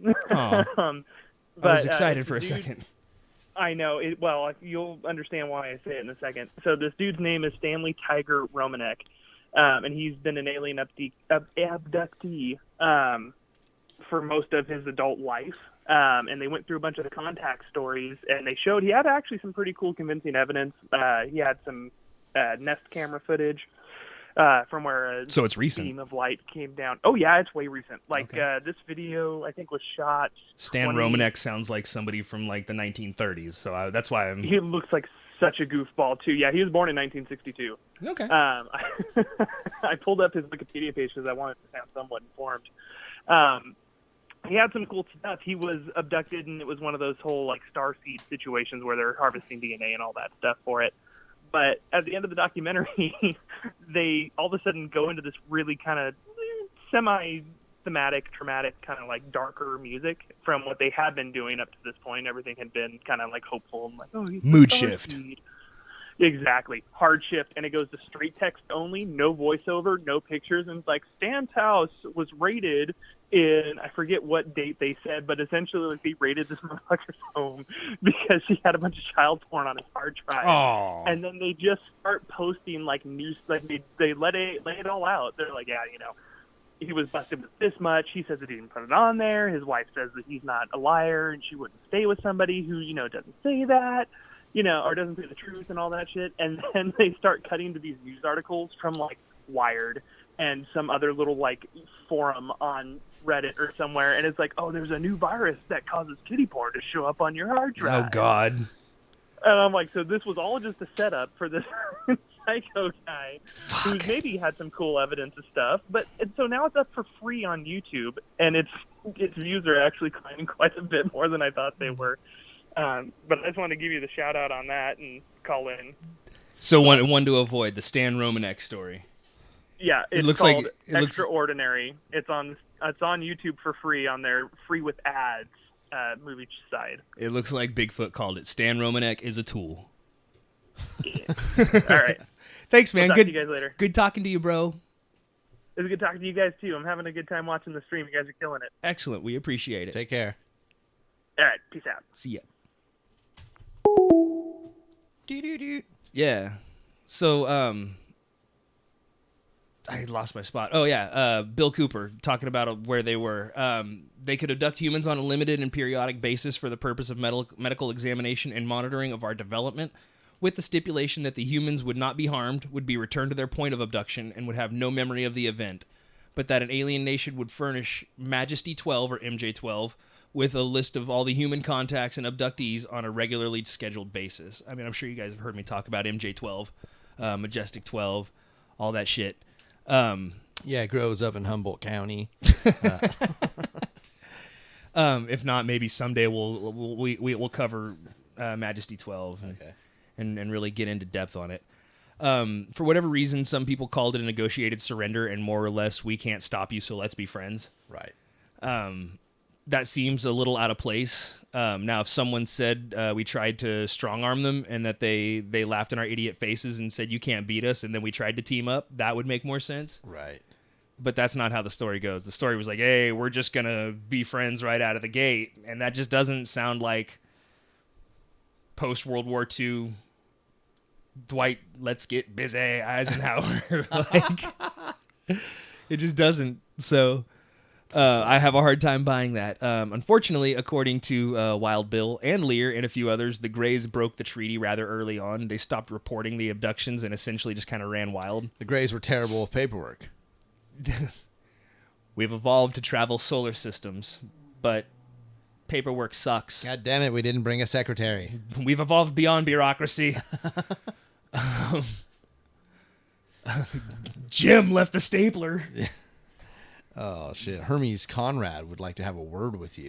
But, I was excited for a second. I know. Well, you'll understand why I say it in a second. So this dude's name is Stanley Tiger Romanek, and he's been an alien abductee for most of his adult life. And they went through a bunch of the contact stories, and they showed he had actually some pretty cool, convincing evidence. He had some Nest camera footage. from where a So it's recent. beam of light came down. Oh yeah, it's way recent. Like Okay. this video, I think was shot. Stan 20 Romanek sounds like somebody from like the 1930s, so that's why I'm. He looks like such a goofball too. Yeah, he was born in 1962. Okay. I pulled up his Wikipedia page because I wanted to sound somewhat informed. He had some cool stuff. He was abducted, and it was one of those whole like starseed situations where they're harvesting DNA and all that stuff for it. But at the end of the documentary, they all of a sudden go into this really kind of semi-thematic, traumatic, kind of like darker music from what they had been doing up to this point. Everything had been kind of like hopeful and like, oh, he's Mood a shift. starseed. Exactly. Hard shift, and it goes to straight text only, no voiceover, no pictures, and it's like Stan's house was raided in, I forget what date they said, but essentially like they raided this motherfucker's home because he had a bunch of child porn on his hard drive. Oh. And then they just start posting like news, like they lay it all out. They're like, yeah, he was busted with this much. He says that he didn't put it on there. His wife says that he's not a liar and she wouldn't stay with somebody who, doesn't say that. Or doesn't say the truth and all that shit. And then they start cutting to these news articles from, like, Wired and some other little, like, forum on Reddit or somewhere. And it's like, oh, there's a new virus that causes kitty porn to show up on your hard drive. Oh, God. And I'm like, so this was all just a setup for this psycho guy who maybe had some cool evidence of stuff. And so now it's up for free on YouTube, and its views are actually climbing quite a bit more than I thought they were. But I just wanted to give you the shout out on that and call in. So one to avoid, the Stan Romanek story. Yeah, it's looks called like it Extraordinary. It's on YouTube for free on their free with ads movie side. It looks like Bigfoot called it. Stan Romanek is a tool. Yeah. All right. Thanks, man. We'll talk to you guys later. Good talking to you, bro. It was good talking to you guys too. I'm having a good time watching the stream. You guys are killing it. Excellent. We appreciate it. Take care. All right. Peace out. See ya. Doo-doo-doo. Yeah. So, I lost my spot. Oh, yeah. Bill Cooper talking about where they were. They could abduct humans on a limited and periodic basis for the purpose of medical examination and monitoring of our development, with the stipulation that the humans would not be harmed, would be returned to their point of abduction, and would have no memory of the event, but that an alien nation would furnish Majesty 12 or MJ-12 with a list of all the human contacts and abductees on a regularly scheduled basis. I mean, I'm sure you guys have heard me talk about MJ-12, Majestic 12, all that shit. Yeah, it grows up in Humboldt County. If not, maybe someday we'll cover Majesty 12 and really get into depth on it. For whatever reason, some people called it a negotiated surrender and more or less, we can't stop you, so let's be friends. Right. That seems a little out of place. Now, if someone said we tried to strong-arm them and that they laughed in our idiot faces and said, you can't beat us, and then we tried to team up, that would make more sense. Right. But that's not how the story goes. The story was like, hey, we're just going to be friends right out of the gate. And that just doesn't sound like post-World War II Dwight, let's get busy, Eisenhower. It just doesn't. So... I have a hard time buying that. Unfortunately, according to Wild Bill and Lear and a few others, the Greys broke the treaty rather early on. They stopped reporting the abductions and essentially just kind of ran wild. The Greys were terrible with paperwork. We've evolved to travel solar systems, but paperwork sucks. God damn it, we didn't bring a secretary. We've evolved beyond bureaucracy. Jim left the stapler. Oh, shit. Hermes Conrad would like to have a word with you.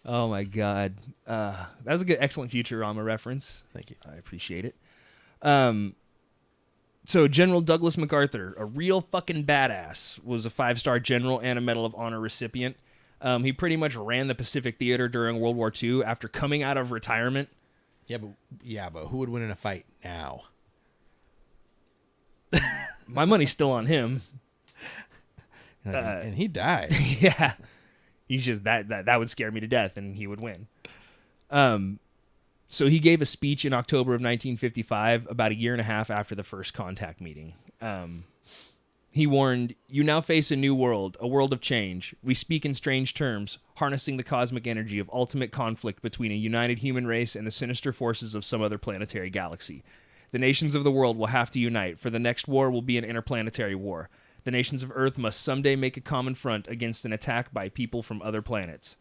Oh, my God. That was a good, excellent Futurama reference. Thank you. I appreciate it. So General Douglas MacArthur, a real fucking badass, was a 5-star general and a Medal of Honor recipient. He pretty much ran the Pacific Theater during World War II after coming out of retirement. Yeah, but who would win in a fight now? My money's still on him. And he died. Yeah. He's just that would scare me to death, and he would win. So he gave a speech in October of 1955, about a year and a half after the first contact meeting. He warned, "You now face a new world, a world of change. We speak in strange terms, harnessing the cosmic energy of ultimate conflict between a united human race and the sinister forces of some other planetary galaxy. The nations of the world will have to unite, for the next war will be an interplanetary war. The nations of Earth must someday make a common front against an attack by people from other planets.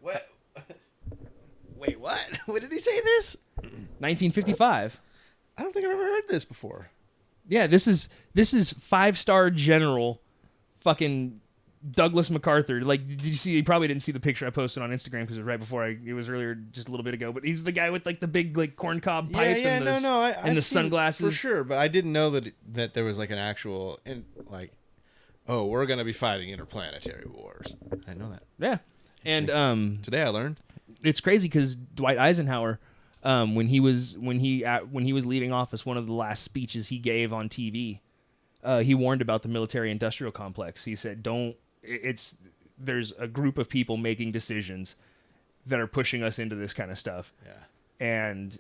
What? Wait, what? When did he say this? 1955. I don't think I've ever heard this before. Yeah, this is 5-star general fucking Douglas MacArthur. Like, did you see? You probably didn't see the picture I posted on Instagram because it was right before it was earlier, just a little bit ago. But he's the guy with like the big like corncob pipe and the sunglasses for sure. But I didn't know that there was like an actual we're gonna be fighting interplanetary wars. I didn't know that. Yeah, and today I learned. It's crazy because Dwight Eisenhower, when he was leaving office, one of the last speeches he gave on TV, he warned about the military-industrial complex. He said, there's a group of people making decisions that are pushing us into this kind of stuff. Yeah. And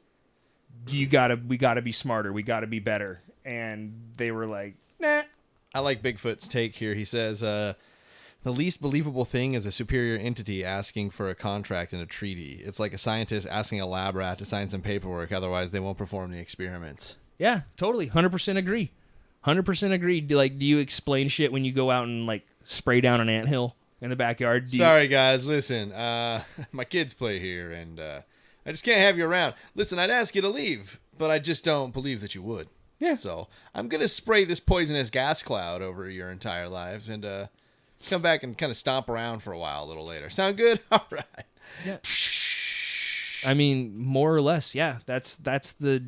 we gotta be smarter. We gotta be better. And they were like, nah. I like Bigfoot's take here. He says, the least believable thing is a superior entity asking for a contract in a treaty. It's like a scientist asking a lab rat to sign some paperwork, otherwise they won't perform the experiments. Yeah, totally. 100% agree. 100% agree. Do you explain shit when you go out and like spray down an anthill in the backyard? Sorry, guys. Listen, my kids play here, and I just can't have you around. Listen, I'd ask you to leave, but I just don't believe that you would. Yeah. So I'm going to spray this poisonous gas cloud over your entire lives and come back and kind of stomp around for a while a little later. Sound good? All right. Yeah. I mean, more or less, yeah. That's the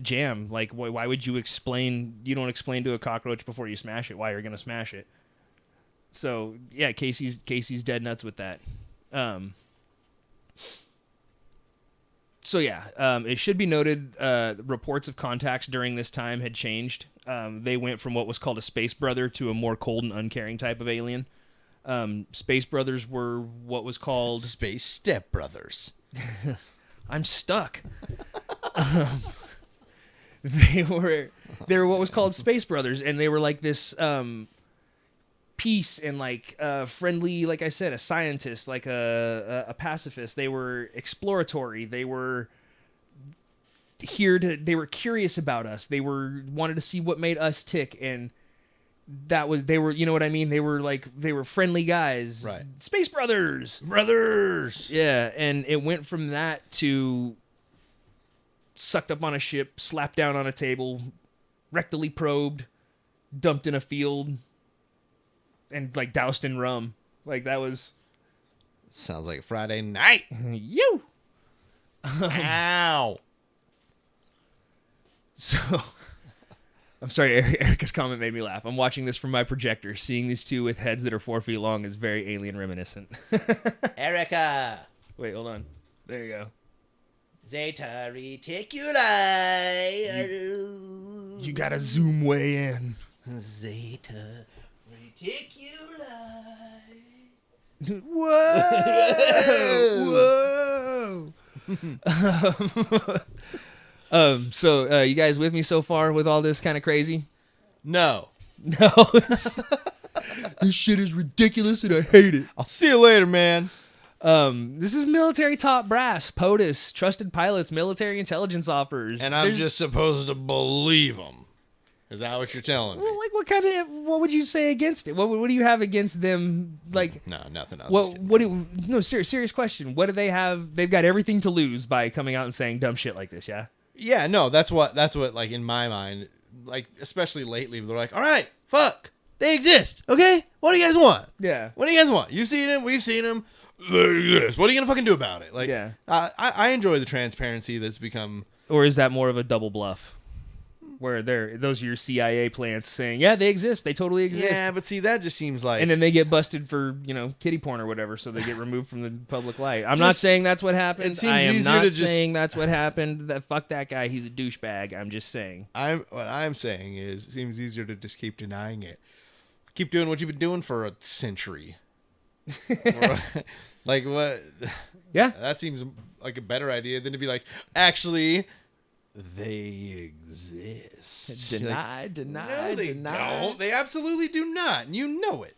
jam. Like, why would you explain? You don't explain to a cockroach before you smash it why you're gonna smash it. So yeah, Casey's dead nuts with that. So yeah, it should be noted, reports of contacts during this time had changed. They went from what was called a space brother to a more cold and uncaring type of alien. Space brothers were what was called space step brothers. I'm stuck. They were what was called space brothers, and they were like this peace and like friendly, like I said, a scientist, like a pacifist. They were exploratory. They were they were curious about us. They wanted to see what made us tick, and they were, you know what I mean? They were friendly guys. Right. Space brothers. Brothers. Yeah, and it went from that to sucked up on a ship, slapped down on a table, rectally probed, dumped in a field, and like doused in rum. Like that was... Sounds like a Friday night. You! Ow! So... I'm sorry, Erica's comment made me laugh. I'm watching this from my projector. Seeing these two with heads that are 4 feet long is very alien reminiscent. Erica! Wait, hold on. There you go. Zeta Reticuli! You gotta zoom way in. Zeta Reticuli! Whoa! Whoa! So you guys with me so far with all this kind of crazy? No. No. This shit is ridiculous and I hate it. I'll see you later, man. This is military top brass, POTUS, trusted pilots, military intelligence offers. And I'm just supposed to believe them. Is that what you're telling me? Well, like what would you say against it? What do you have against them? Like no, nothing else. No, serious question. What do they have? They've got everything to lose by coming out and saying dumb shit like this, yeah? Yeah, no, that's what like in my mind, like especially lately, they're like, all right, fuck, they exist, okay? What do you guys want? Yeah. What do you guys want? You've seen them, we've seen them. They exist. What are you gonna fucking do about it? Like, yeah. I enjoy the transparency that's become. Or is that more of a double bluff? Where those are your CIA plants saying, yeah, they exist, they totally exist. Yeah, but see, that just seems like... And then they get busted for, kiddie porn or whatever, so they get removed from the public light. I'm not saying that's what happened. I am not saying that's what happened. Fuck that guy, he's a douchebag. I'm just saying. What I'm saying is, it seems easier to just keep denying it. Keep doing what you've been doing for a century. Like, what? Yeah. That seems like a better idea than to be like, actually... They exist. Deny. No, they don't. They absolutely do not. And you know it.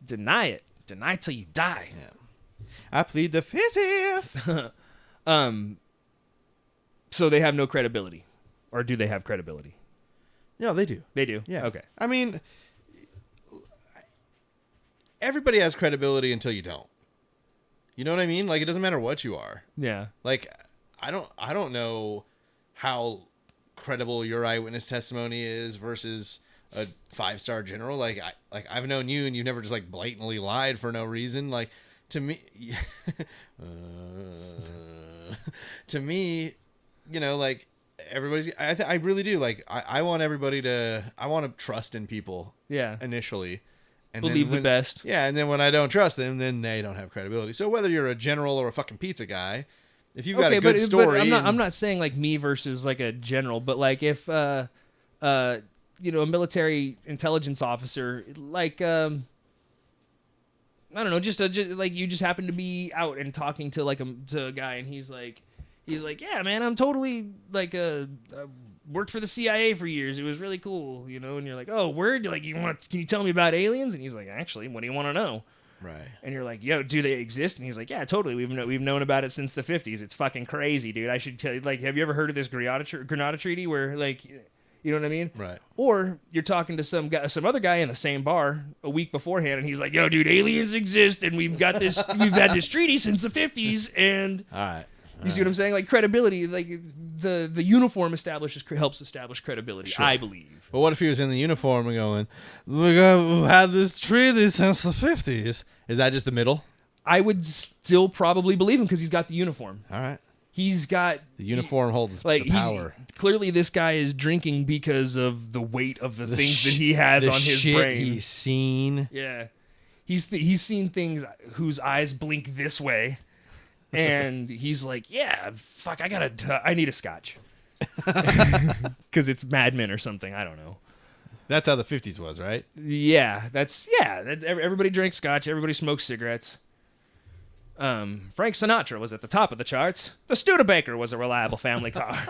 Deny it. Deny till you die. Yeah. I plead the fifth. So they have no credibility. or do they have credibility? No, they do. They do. Yeah. Okay. I mean, everybody has credibility until you don't. You know what I mean? Like, it doesn't matter what you are. Yeah. Like, I don't know how credible your eyewitness testimony is versus a 5-star general. Like I've known you, and you've never just like blatantly lied for no reason. Like, to me, you know, like, everybody's. I really do. Like, I want everybody to. I want to trust in people. Yeah. Initially. And Believe the best. Yeah, and then when I don't trust them, then they don't have credibility. So whether you're a general or a fucking pizza guy, if you've got a good story, but I'm not saying like me versus like a general, but like if you know, a military intelligence officer, like I don't know, just like you just happen to be out and talking to like to a guy, and he's like, yeah, man, I'm totally like worked for the CIA for years. It was really cool, you know. And you're like, oh, word? Like, can you tell me about aliens? And he's like, actually, what do you want to know? Right. And you're like, yo, do they exist? And he's like, yeah, totally. We've known about it since the 50s. It's fucking crazy, dude. I should tell you. Like, have you ever heard of this Grenada Treaty where, like, you know what I mean? Right. Or you're talking to some other guy in the same bar a week beforehand, and he's like, yo, dude, aliens exist, and we've had this treaty since the 50s, and all right. You see what I'm saying? Like, credibility, like the uniform helps establish credibility. Sure. I believe. But what if he was in the uniform and going, look, I've had this treaty since the 50s? Is that just the middle? I would still probably believe him because he's got the uniform. All right. He's got the uniform holds like the power. Clearly, this guy is drinking because of the weight of the things that he has on his brain. He's seen. Yeah, he's seen things whose eyes blink this way. And he's like, yeah, fuck, I need a scotch. Because it's Mad Men or something. I don't know. That's how the 50s was, right? Yeah, that's everybody drinks scotch. Everybody smokes cigarettes. Frank Sinatra was at the top of the charts. The Studebaker was a reliable family car.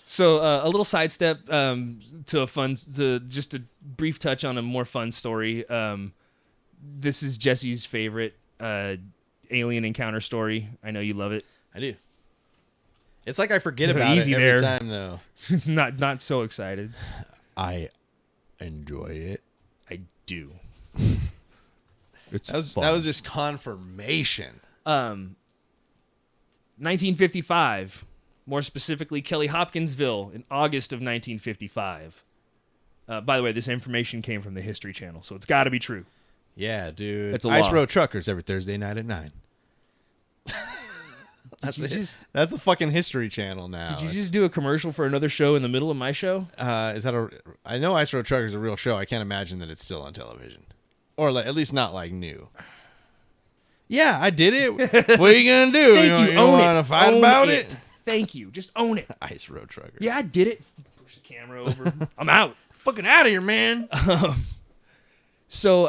So a little sidestep to just a brief touch on a more fun story. This is Jesse's favorite alien encounter story. I know you love it. I do. It's like I forget about it every time, though. not so excited. I enjoy it. I do. That was just confirmation. 1955. More specifically, Kelly Hopkinsville in August of 1955. By the way, this information came from the History Channel, so it's got to be true. Yeah, dude. It's a Ice law. Road Truckers every Thursday night at 9. That's the fucking History Channel now. Did you just do a commercial for another show in the middle of my show? Is that I know Ice Road Truckers is a real show. I can't imagine that it's still on television, or at least not like new. Yeah, I did it. What are you gonna do? Thank you. You want to fight about it? Thank you. Just own it. Ice Road Truckers. Yeah, I did it. Push the camera over. I'm out. Fucking out of here, man. So,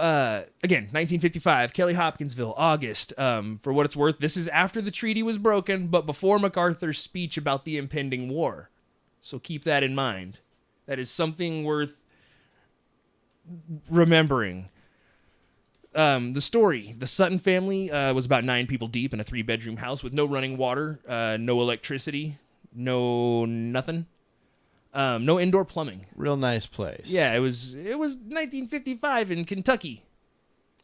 again, 1955, Kelly Hopkinsville, August. For what it's worth, this is after the treaty was broken, but before MacArthur's speech about the impending war. So keep that in mind. That is something worth remembering. The story. The Sutton family was about 9 people deep in a 3-bedroom house with no running water, no electricity, no nothing. No indoor plumbing. Real nice place. Yeah, it was 1955 in Kentucky.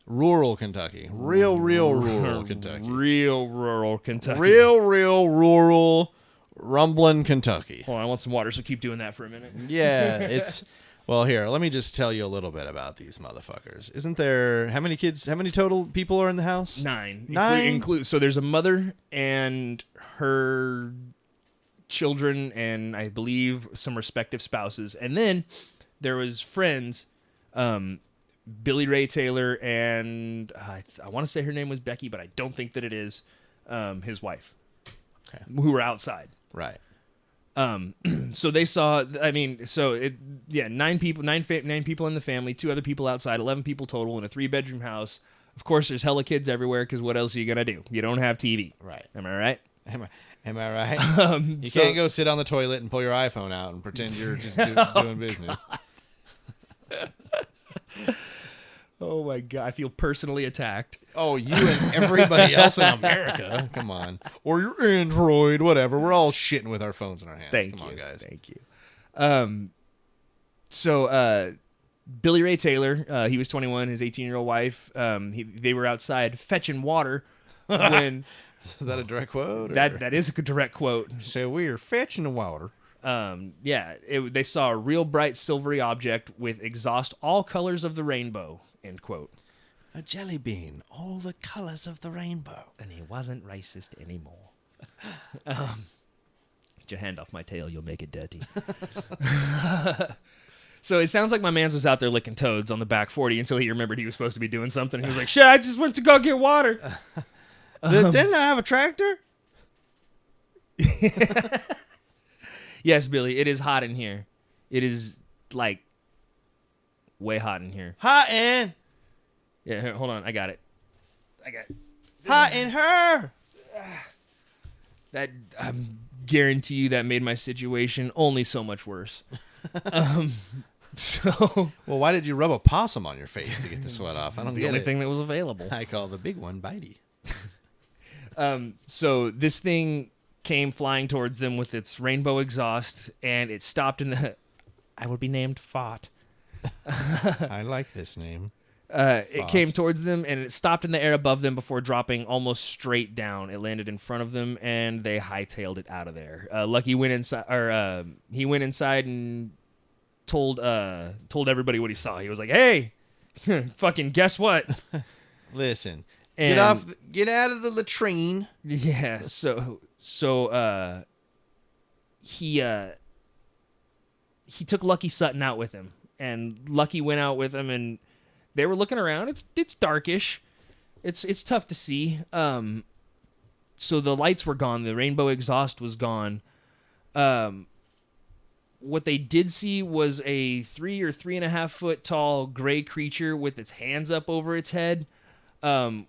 Rural Kentucky. Real rural Kentucky. Real rural Kentucky. Real rural rumbling Kentucky. Hold on, I want some water, so keep doing that for a minute. Yeah, it's... Well, here, let me just tell you a little bit about these motherfuckers. Isn't there... How many total people are in the house? 9. 9? So there's a mother and her children and I believe some respective spouses. And then there was friends, Billy Ray Taylor and I want to say her name was Becky, but I don't think that it is, his wife, okay, who were outside. Right. So they saw, 9 people in the family, 2 other people outside, 11 people total in a 3-bedroom house. Of course, there's hella kids everywhere because what else are you going to do? You don't have TV. Right. Am I right? Am I right? You can't go sit on the toilet and pull your iPhone out and pretend you're just doing business. Oh my God, I feel personally attacked. Oh, you and everybody else in America. Come on. Or your Android, whatever. We're all shitting with our phones in our hands. Thank Come you. on, guys. Thank you. So Billy Ray Taylor, he was 21, his 18-year-old wife, they were outside fetching water when... Is that a direct quote? That is a direct quote. So we are fetching the water. They saw a real bright silvery object with exhaust all colors of the rainbow, end quote. A jelly bean, all the colors of the rainbow. And he wasn't racist anymore. Get your hand off my tail, you'll make it dirty. So it sounds like my man's was out there licking toads on the back 40 until he remembered he was supposed to be doing something. He was like, shit, I just went to go get water. Didn't I have a tractor? Yes, Billy, it is hot in here. It is, like, way hot in here. Hot in. Yeah, here, hold on. I got it. Hot in her. That, I guarantee you that made my situation only so much worse. So... Well, why did you rub a possum on your face to get the sweat off? I don't the get only it. thing that was available. I call the big one bitey. So this thing came flying towards them with its rainbow exhaust, and it stopped in the... I would be named Fought. I like this name. It came towards them, and it stopped in the air above them before dropping almost straight down. It landed in front of them, and they hightailed it out of there. Lucky went inside, or he went inside and told everybody what he saw. He was like, "Hey, fucking guess what? Listen, And, get out of the latrine." Yeah. So he took Lucky Sutton out with him, and Lucky went out with him, and they were looking around. It's darkish. It's tough to see. So the lights were gone. The rainbow exhaust was gone. What they did see was a 3 or 3.5 foot tall gray creature with its hands up over its head, kind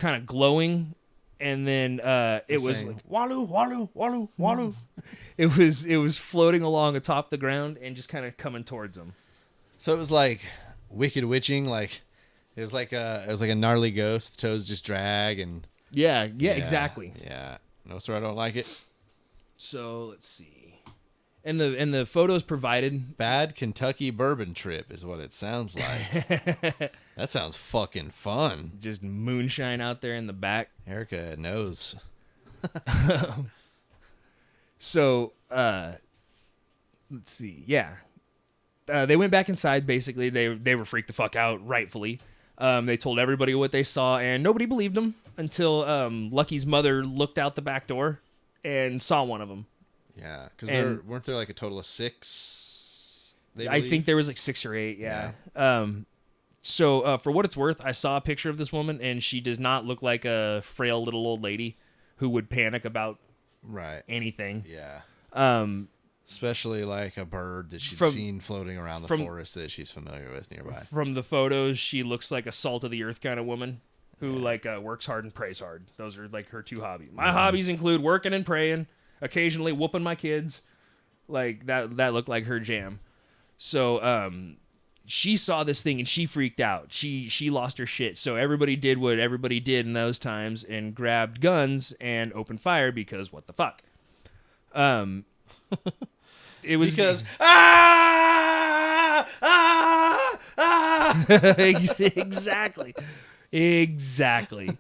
of glowing. And then it was like, Waloo, Waloo, Waloo, Waloo. it was floating along atop the ground and just kind of coming towards them. So it was like Wicked Witching, like it was like a gnarly ghost. Toes just drag and Yeah, exactly. Yeah, no sir, I don't like it. So let's see, and the photos provided. Bad Kentucky bourbon trip is what it sounds like. That sounds fucking fun. Just moonshine out there in the back. Erica knows. So let's see, yeah. They went back inside. Basically, they were freaked the fuck out, rightfully. They told everybody what they saw, and nobody believed them until Lucky's mother looked out the back door and saw one of them. Yeah, because weren't there like a total of 6? I think there was like 6 or 8. Yeah. So for what it's worth, I saw a picture of this woman, and she does not look like a frail little old lady who would panic about anything. Yeah. Especially like a bird that she's seen floating around the forest that she's familiar with nearby. From the photos, she looks like a salt of the earth kind of woman who works hard and prays hard. Those are like her 2 hobbies. My hobbies include working and praying, occasionally whooping my kids. Like that looked like her jam. So she saw this thing and she freaked out. She lost her shit. So everybody did what everybody did in those times and grabbed guns and opened fire because what the fuck. It was because exactly.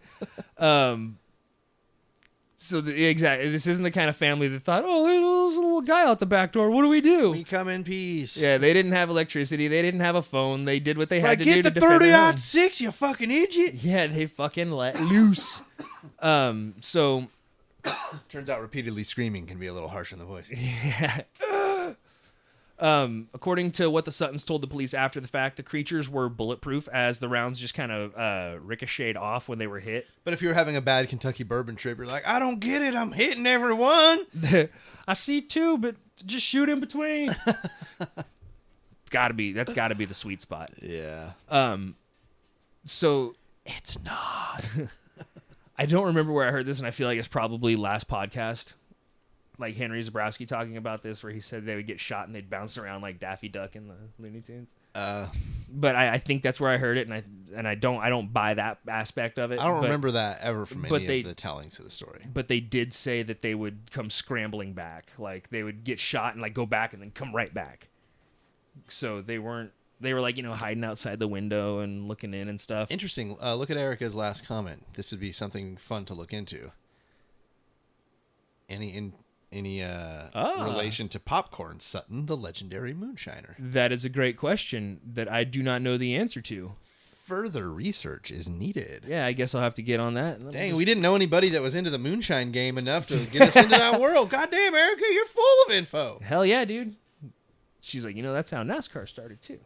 So this isn't the kind of family that thought, oh, there's a little guy out the back door. What do we do? We come in peace. Yeah, they didn't have electricity. They didn't have a phone. They did what they had to do to defend their home. Get the 30-06, you fucking idiot. Yeah, they fucking let loose. So turns out repeatedly screaming can be a little harsh in the voice. Yeah. According to what the Suttons told the police after the fact, the creatures were bulletproof as the rounds just kind of ricocheted off when they were hit. But if you're having a bad Kentucky bourbon trip, you're like, I don't get it. I'm hitting everyone. I see 2, but just shoot in between. That's got to be the sweet spot. Yeah. So it's not. I don't remember where I heard this, and I feel like it's probably last podcast. like Henry Zabrowski talking about this, where he said they would get shot and they'd bounce around like Daffy Duck in the Looney Tunes. But I think that's where I heard it, and I don't buy that aspect of it. I don't remember that ever from any of the tellings of the story. But they did say that they would come scrambling back, like they would get shot and like go back and then come right back. So they were like, hiding outside the window and looking in and stuff. Interesting. Look at Erica's last comment. This would be something fun to look into. Any relation to Popcorn Sutton, the legendary moonshiner? That is a great question that I do not know the answer to. Further research is needed. Yeah, I guess I'll have to get on that. Dang, we didn't know anybody that was into the moonshine game enough to get us into that world. Goddamn, Erica, you're full of info. Hell yeah, dude. She's like, that's how NASCAR started too.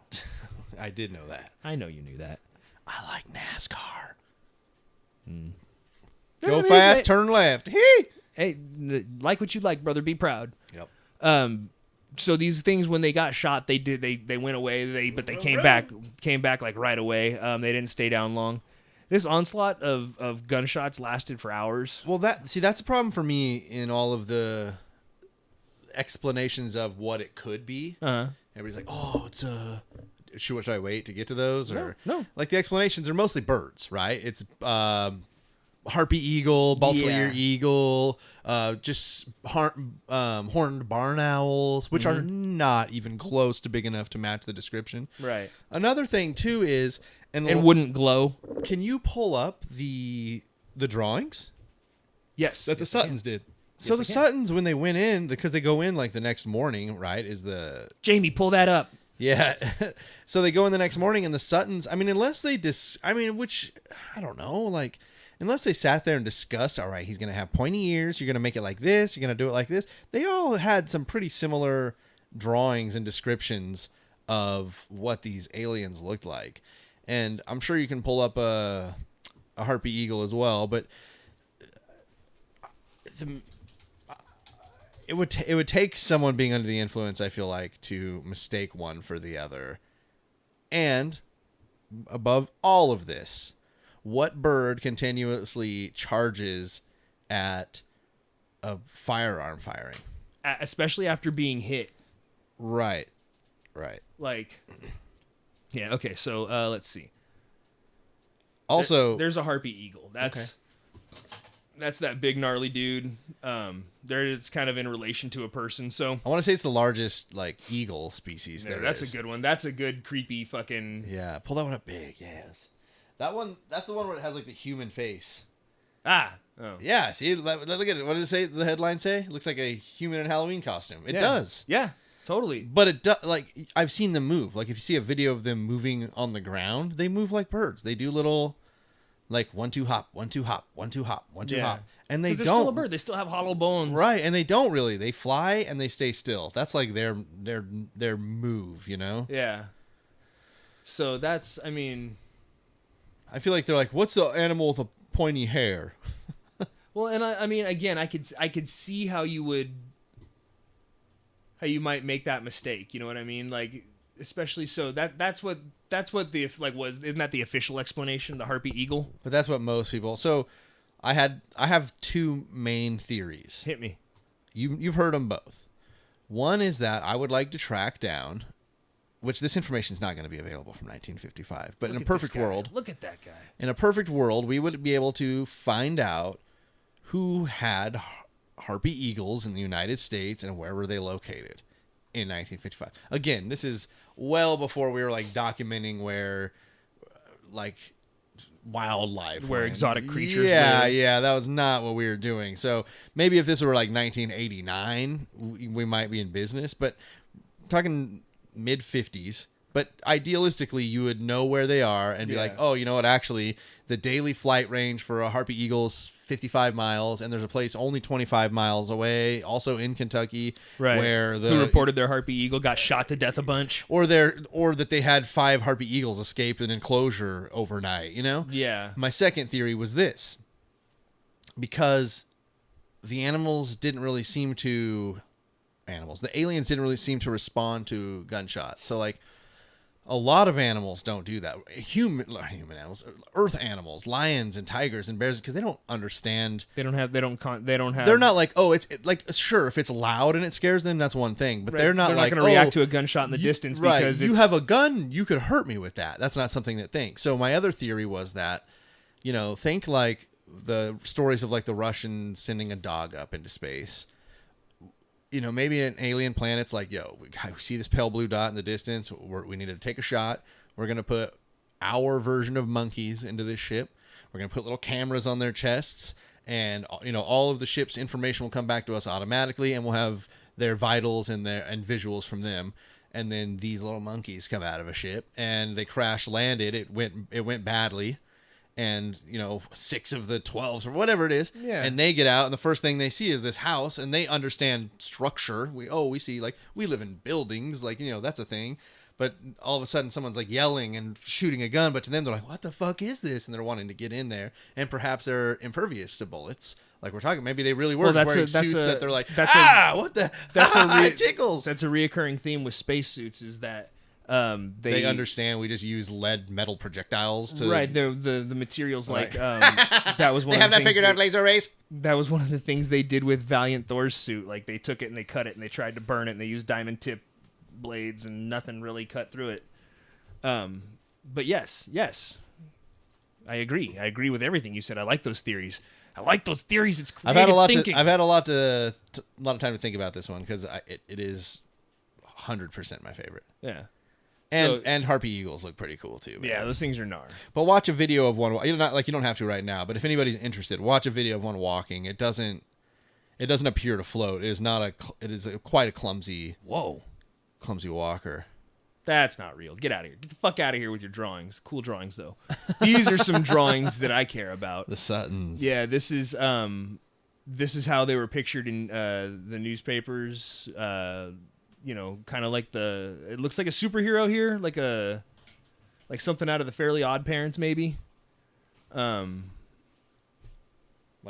I did know that. I know you knew that. I like NASCAR. Go fast, turn left. Hey, like what you like, brother. Be proud. Yep. So these things, when they got shot, they went away. But they came back like right away. They didn't stay down long. This onslaught of gunshots lasted for hours. Well, that's a problem for me in all of the explanations of what it could be. Everybody's like, oh, it's should I wait to get to those? Or no. Like the explanations are mostly birds, right? It's harpy eagle, Baltimore eagle, just horned barn owls, which are not even close to big enough to match the description. Right. Another thing too is and wouldn't glow. Can you pull up the drawings? Yes. That the Suttons did. So the Suttons, when they went in, because they go in like the next morning, right? Jamie, pull that up. Yeah. So they go in the next morning, and the Suttons, I mean, unless they which I don't know, like, unless they sat there and discussed, all right, he's going to have pointy ears, you're going to make it like this, you're going to do it like this. They all had some pretty similar drawings and descriptions of what these aliens looked like. And I'm sure you can pull up a harpy eagle as well, but it would take someone being under the influence, I feel like, to mistake one for the other. And above all of this, what bird continuously charges at a firearm firing? Especially after being hit. Right. Like, yeah, okay, so let's see. Also, there's a harpy eagle. That's that big gnarly dude. There it's kind of in relation to a person. So I want to say it's the largest like eagle species there. That's a good one. That's a good creepy fucking. Yeah, pull that one up big. Yes, that one. That's the one where it has like the human face. Oh. Yeah. See, look at it. What did it say? The headline say? It looks like a human in a Halloween costume. It does. Yeah. Totally. But it does. Like I've seen them move. Like if you see a video of them moving on the ground, they move like birds. They do little. Like 1-2 hop, 1-2 hop, 1-2 hop, 1-2 hop, and they don't. Still a bird. They still have hollow bones, right? And they don't really. They fly and they stay still. That's like their move, Yeah. So that's. I mean. I feel like they're like, what's the animal with a pointy hair? Well, and I mean, again, I could see how you might make that mistake. You know what I mean? Like. Especially so that's what the isn't that the official explanation, the harpy eagle? But that's what most people. So I have two main theories. Hit me. You've heard them both. One is that I would like to track down, which this information is not going to be available from 1955, but in a perfect world, look at that guy. In a perfect world, we would be able to find out who had harpy eagles in the United States and where were they located in 1955. Again, this is well before we were like documenting where like wildlife where went. Exotic creatures live. That was not what we were doing. So maybe if this were like 1989 we might be in business, but talking mid 50s. But idealistically, you would know where they are and be like, oh, you know what? Actually, the daily flight range for a harpy eagle's 55 miles, and there's a place only 25 miles away, also in Kentucky, where who reported their harpy eagle got shot to death a bunch, or that they had 5 harpy eagles escape an enclosure overnight. Yeah. My second theory was this: because the aliens didn't really seem to respond to gunshots. So like. A lot of animals don't do that. Human animals, earth animals, lions and tigers and bears, because they don't understand. They don't have. They're not like, oh, it's like, sure, if it's loud and it scares them, that's one thing. But Right. they're not like, going to react to a gunshot in the distance because you have a gun, you could hurt me with that. That's not something that thinks. So my other theory was that, think like the stories of like the Russians sending a dog up into space. Maybe an alien planet's like, yo, we see this pale blue dot in the distance. We need to take a shot. We're going to put our version of monkeys into this ship. We're going to put little cameras on their chests. And, all of the ship's information will come back to us automatically. And we'll have their vitals and visuals from them. And then these little monkeys come out of a ship. And they crash landed. It went badly. And 6 of the 12s or whatever it is, and they get out, and the first thing they see is this house, and they understand structure. We see, like, we live in buildings, like, that's a thing. But all of a sudden someone's like yelling and shooting a gun, but to them they're like, what the fuck is this? And they're wanting to get in there, and perhaps they're impervious to bullets, like we're talking. Maybe they really were wearing suits that they're like, what the, it tickles. That's a reoccurring theme with spacesuits, is that they understand we just use lead metal projectiles to the materials, like that was one they of the have not figured out laser rays. That was one of the things they did with Valiant Thor's suit. Like, they took it and they cut it and they tried to burn it and they used diamond tip blades and nothing really cut through it. But yes, I agree with everything you said. I like those theories. It's creative thinking. I've had a lot of time to think about this one, because it is 100% my favorite. Yeah. And harpy eagles look pretty cool too. Yeah, those things are gnar. But watch a video of one. You don't have to right now. But if anybody's interested, watch a video of one walking. It doesn't appear to float. It is quite a clumsy walker. That's not real. Get out of here. Get the fuck out of here with your drawings. Cool drawings though. These are some drawings that I care about. The Suttons. Yeah, this is how they were pictured in the newspapers. Kind of like it looks like a superhero here, like something out of the Fairly Odd Parents, maybe. Like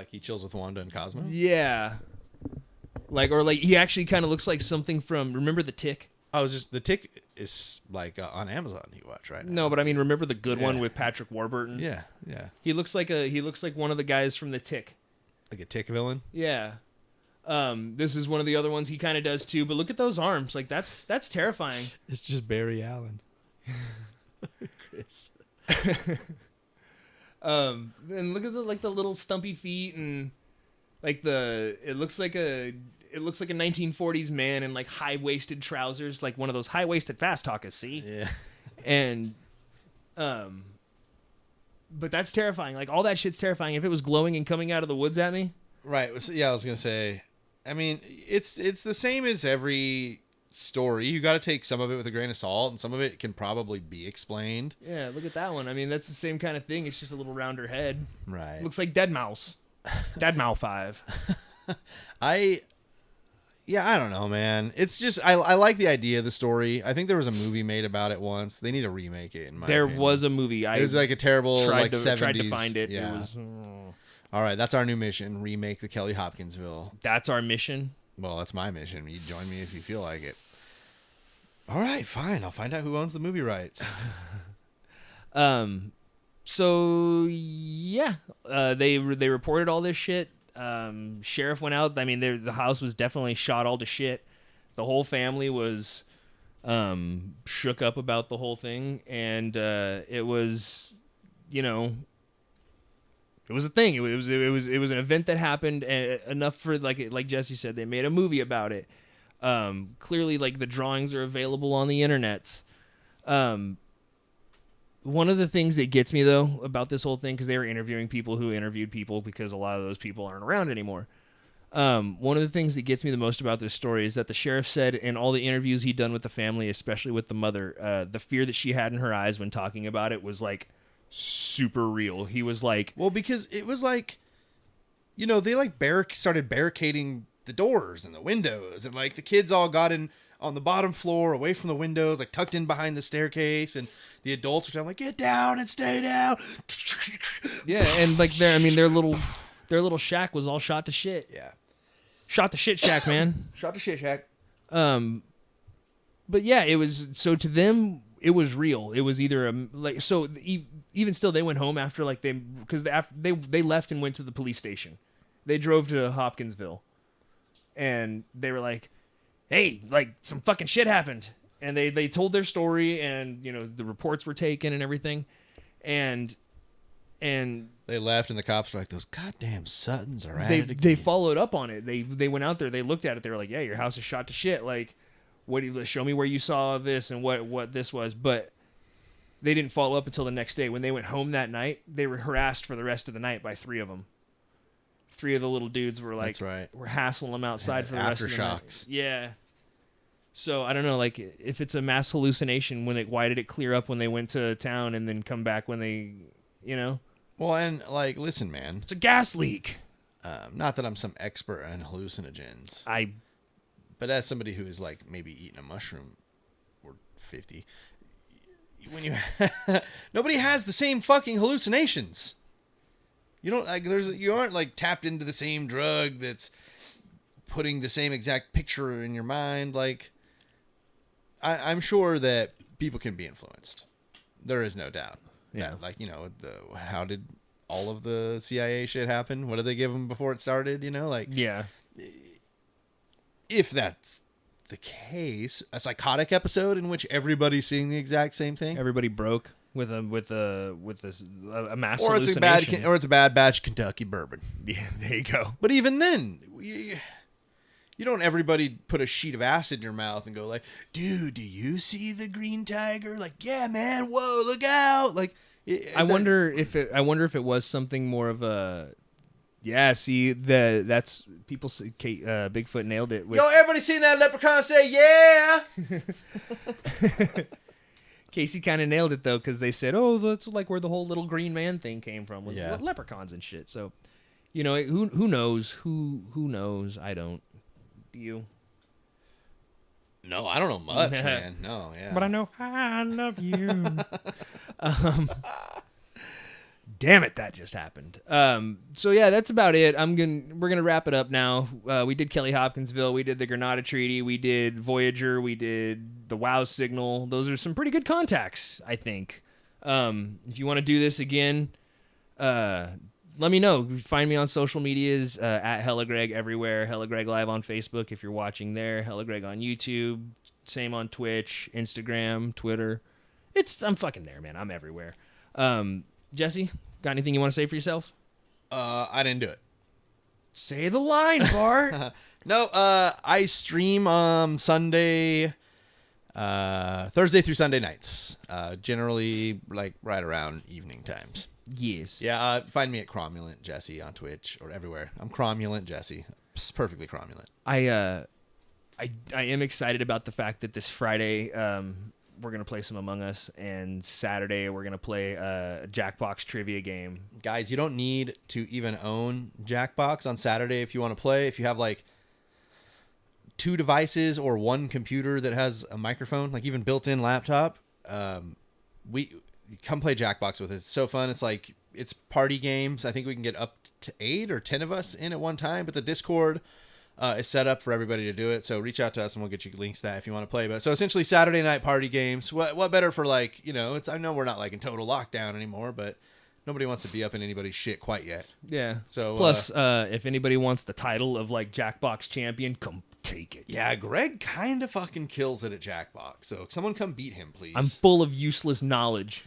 he chills with Wanda and Cosmo? Yeah. Like he actually kind of looks like something from, remember The Tick? The Tick is like on Amazon you watch right now. No, but I mean, remember the good one with Patrick Warburton? Yeah. He looks like one of the guys from The Tick. Like a Tick villain? Yeah. This is one of the other ones he kind of does too, but look at those arms. Like, that's terrifying. It's just Barry Allen. Chris. And look at the little stumpy feet, and like it looks like a 1940s man in like high-waisted trousers, like one of those high-waisted fast talkers, see? Yeah. And but that's terrifying. Like, all that shit's terrifying. If it was glowing and coming out of the woods at me. Right. Yeah, I was going to say, I mean, it's the same as every story. You got to take some of it with a grain of salt, and some of it can probably be explained. Yeah, look at that one. I mean, that's the same kind of thing. It's just a little rounder head. Right. Looks like Dead Mouse. Dead Mouse 5. I don't know, man. It's just I like the idea of the story. I think there was a movie made about it once. They need to remake it. In my opinion. Was a movie. It was like a terrible 70s. Tried to find it. Yeah. It was. All right, that's our new mission. Remake the Kelly Hopkinsville. That's our mission? Well, that's my mission. You join me if you feel like it. All right, fine. I'll find out who owns the movie rights. So yeah, they reported all this shit. Sheriff went out. I mean, the house was definitely shot all to shit. The whole family was shook up about the whole thing, and it was, it was a thing. It was an event that happened enough for like Jesse said, they made a movie about it. Clearly, like, the drawings are available on the internets. One of the things that gets me though about this whole thing, because they were interviewing people who interviewed people, because a lot of those people aren't around anymore. One of the things that gets me the most about this story is that the sheriff said in all the interviews he'd done with the family, especially with the mother, the fear that she had in her eyes when talking about it was like super real. He was like, well, because it was like, they like started barricading the doors and the windows, and like the kids all got in on the bottom floor away from the windows, like tucked in behind the staircase, and the adults were telling like, get down and stay down. Yeah, and like their little shack was all shot to shit. Yeah. Shot to shit shack, man. Shot to shit shack. But yeah, it was, so to them, it was real. It was either even still they went home after like they left and went to the police station. They drove to Hopkinsville, and they were like, "Hey, like some fucking shit happened." And they told their story, and the reports were taken and everything, and they left, and the cops were like, "Those goddamn Suttons are at it again." They followed up on it. They went out there, they looked at it, they were like, "Yeah, your house is shot to shit. Like, show me where you saw this and what this was." But they didn't follow up until the next day. When they went home that night, they were harassed for the rest of the night by 3 of them. 3 of the little dudes were like, That's right. We're hassling them outside for the rest of the night. Aftershocks. Yeah. So I don't know, like if it's a mass hallucination, why did it clear up when they went to town and then come back when they, Well, and like, listen, man. It's a gas leak. Not that I'm some expert on hallucinogens. But as somebody who is like maybe eating a mushroom or 50, when you nobody has the same fucking hallucinations. You don't like you aren't like tapped into the same drug that's putting the same exact picture in your mind. Like I'm sure that people can be influenced. There is no doubt. Yeah. That, like, how did all of the CIA shit happen? What did they give them before it started? Yeah. If that's the case, a psychotic episode in which everybody's seeing the exact same thing. Everybody broke with a mass Or hallucination. it's a bad batch Kentucky bourbon. Yeah, there you go. But even then, you don't everybody put a sheet of acid in your mouth and go like, "Dude, do you see the green tiger?" Like, "Yeah, man. Whoa, look out!" Like, I wonder if it was something more of a. Yeah, see that's people say Bigfoot nailed it. Yo, everybody seen that leprechaun say yeah? Casey kind of nailed it though, because they said, "Oh, that's like where the whole little green man thing came from was Yeah. leprechauns and shit." So, who knows? Who knows? I don't. Do you? No, I don't know much, man. No, yeah. But I know I love you. Damn it, that just happened. So yeah, that's about it. We're gonna wrap it up now. We did Kelly Hopkinsville, we did the Granada Treaty, we did Voyager, we did the WoW signal. Those are some pretty good contacts, I think. If you want to do this again, let me know. Find me on social medias at hellagregLIVE everywhere. hellagregLIVE on Facebook if you're watching there. hellagregLIVE on YouTube. Same on Twitch, Instagram, Twitter. I'm fucking there, man. I'm everywhere. Jesse, got anything you want to say for yourself? I didn't do it. Say the line, Bart. No, I stream Sunday, Thursday through Sunday nights. Generally, like right around evening times. Yes. Yeah, find me at Cromulent Jesse on Twitch or everywhere. I'm Cromulent Jesse. It's perfectly cromulent. I am excited about the fact that this Friday we're gonna play some Among Us, and Saturday we're gonna play a Jackbox trivia game. Guys, you don't need to even own Jackbox on Saturday if you want to play. If you have like 2 devices or 1 computer that has a microphone, like even built-in laptop, we come play Jackbox with us. It's so fun. It's party games. I think we can get up to 8 or 10 of us in at one time, but the Discord is set up for everybody to do it. So reach out to us and we'll get you links to that if you want to play. But so essentially Saturday night party games. What better for I know we're not like in total lockdown anymore, but nobody wants to be up in anybody's shit quite yet. Yeah. So plus, if anybody wants the title of like Jackbox champion, come take it. Yeah, Greg kind of fucking kills it at Jackbox. So someone come beat him, please. I'm full of useless knowledge.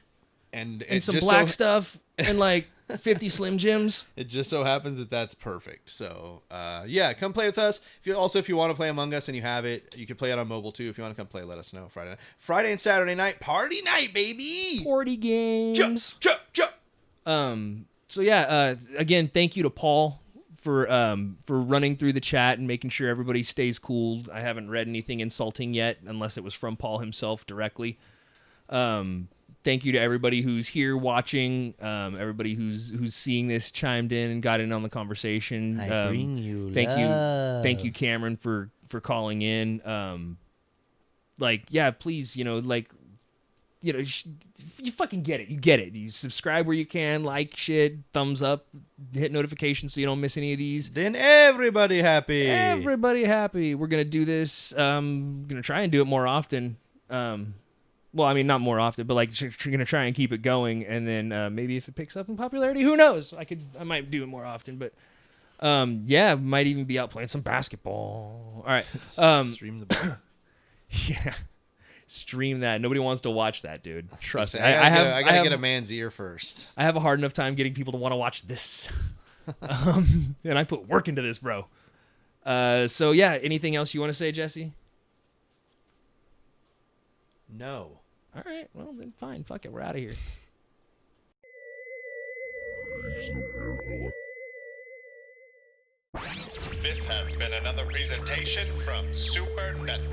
And some black stuff and like 50 Slim Jims. It just so happens that that's perfect. So, yeah, come play with us. If you want to play Among Us and you have it, you can play it on mobile too. If you want to come play, let us know. Friday and Saturday night, party night, baby. Party games. Jump. So yeah, again, thank you to Paul for running through the chat and making sure everybody stays cool. I haven't read anything insulting yet, unless it was from Paul himself directly. Thank you to everybody who's here watching, everybody who's seeing this chimed in and got in on the conversation. I bring you love. Thank you, Cameron, for calling in. Please, you fucking get it. You get it. You subscribe where you can, like shit, thumbs up, hit notifications so you don't miss any of these. Then everybody happy. Everybody happy. We're gonna do this. Gonna try and do it more often. Well, I mean, not more often, but like gonna try and keep it going, and then maybe if it picks up in popularity, who knows? I might do it more often, but yeah, might even be out playing some basketball. All right, Stream the ball. yeah, stream that. Nobody wants to watch that, dude. Trust me. I gotta get a man's ear first. I have a hard enough time getting people to want to watch this, and I put work into this, bro. So yeah, anything else you want to say, Jesse? No. All right, well then fine. Fuck it, we're out of here. This has been another presentation from Super Network.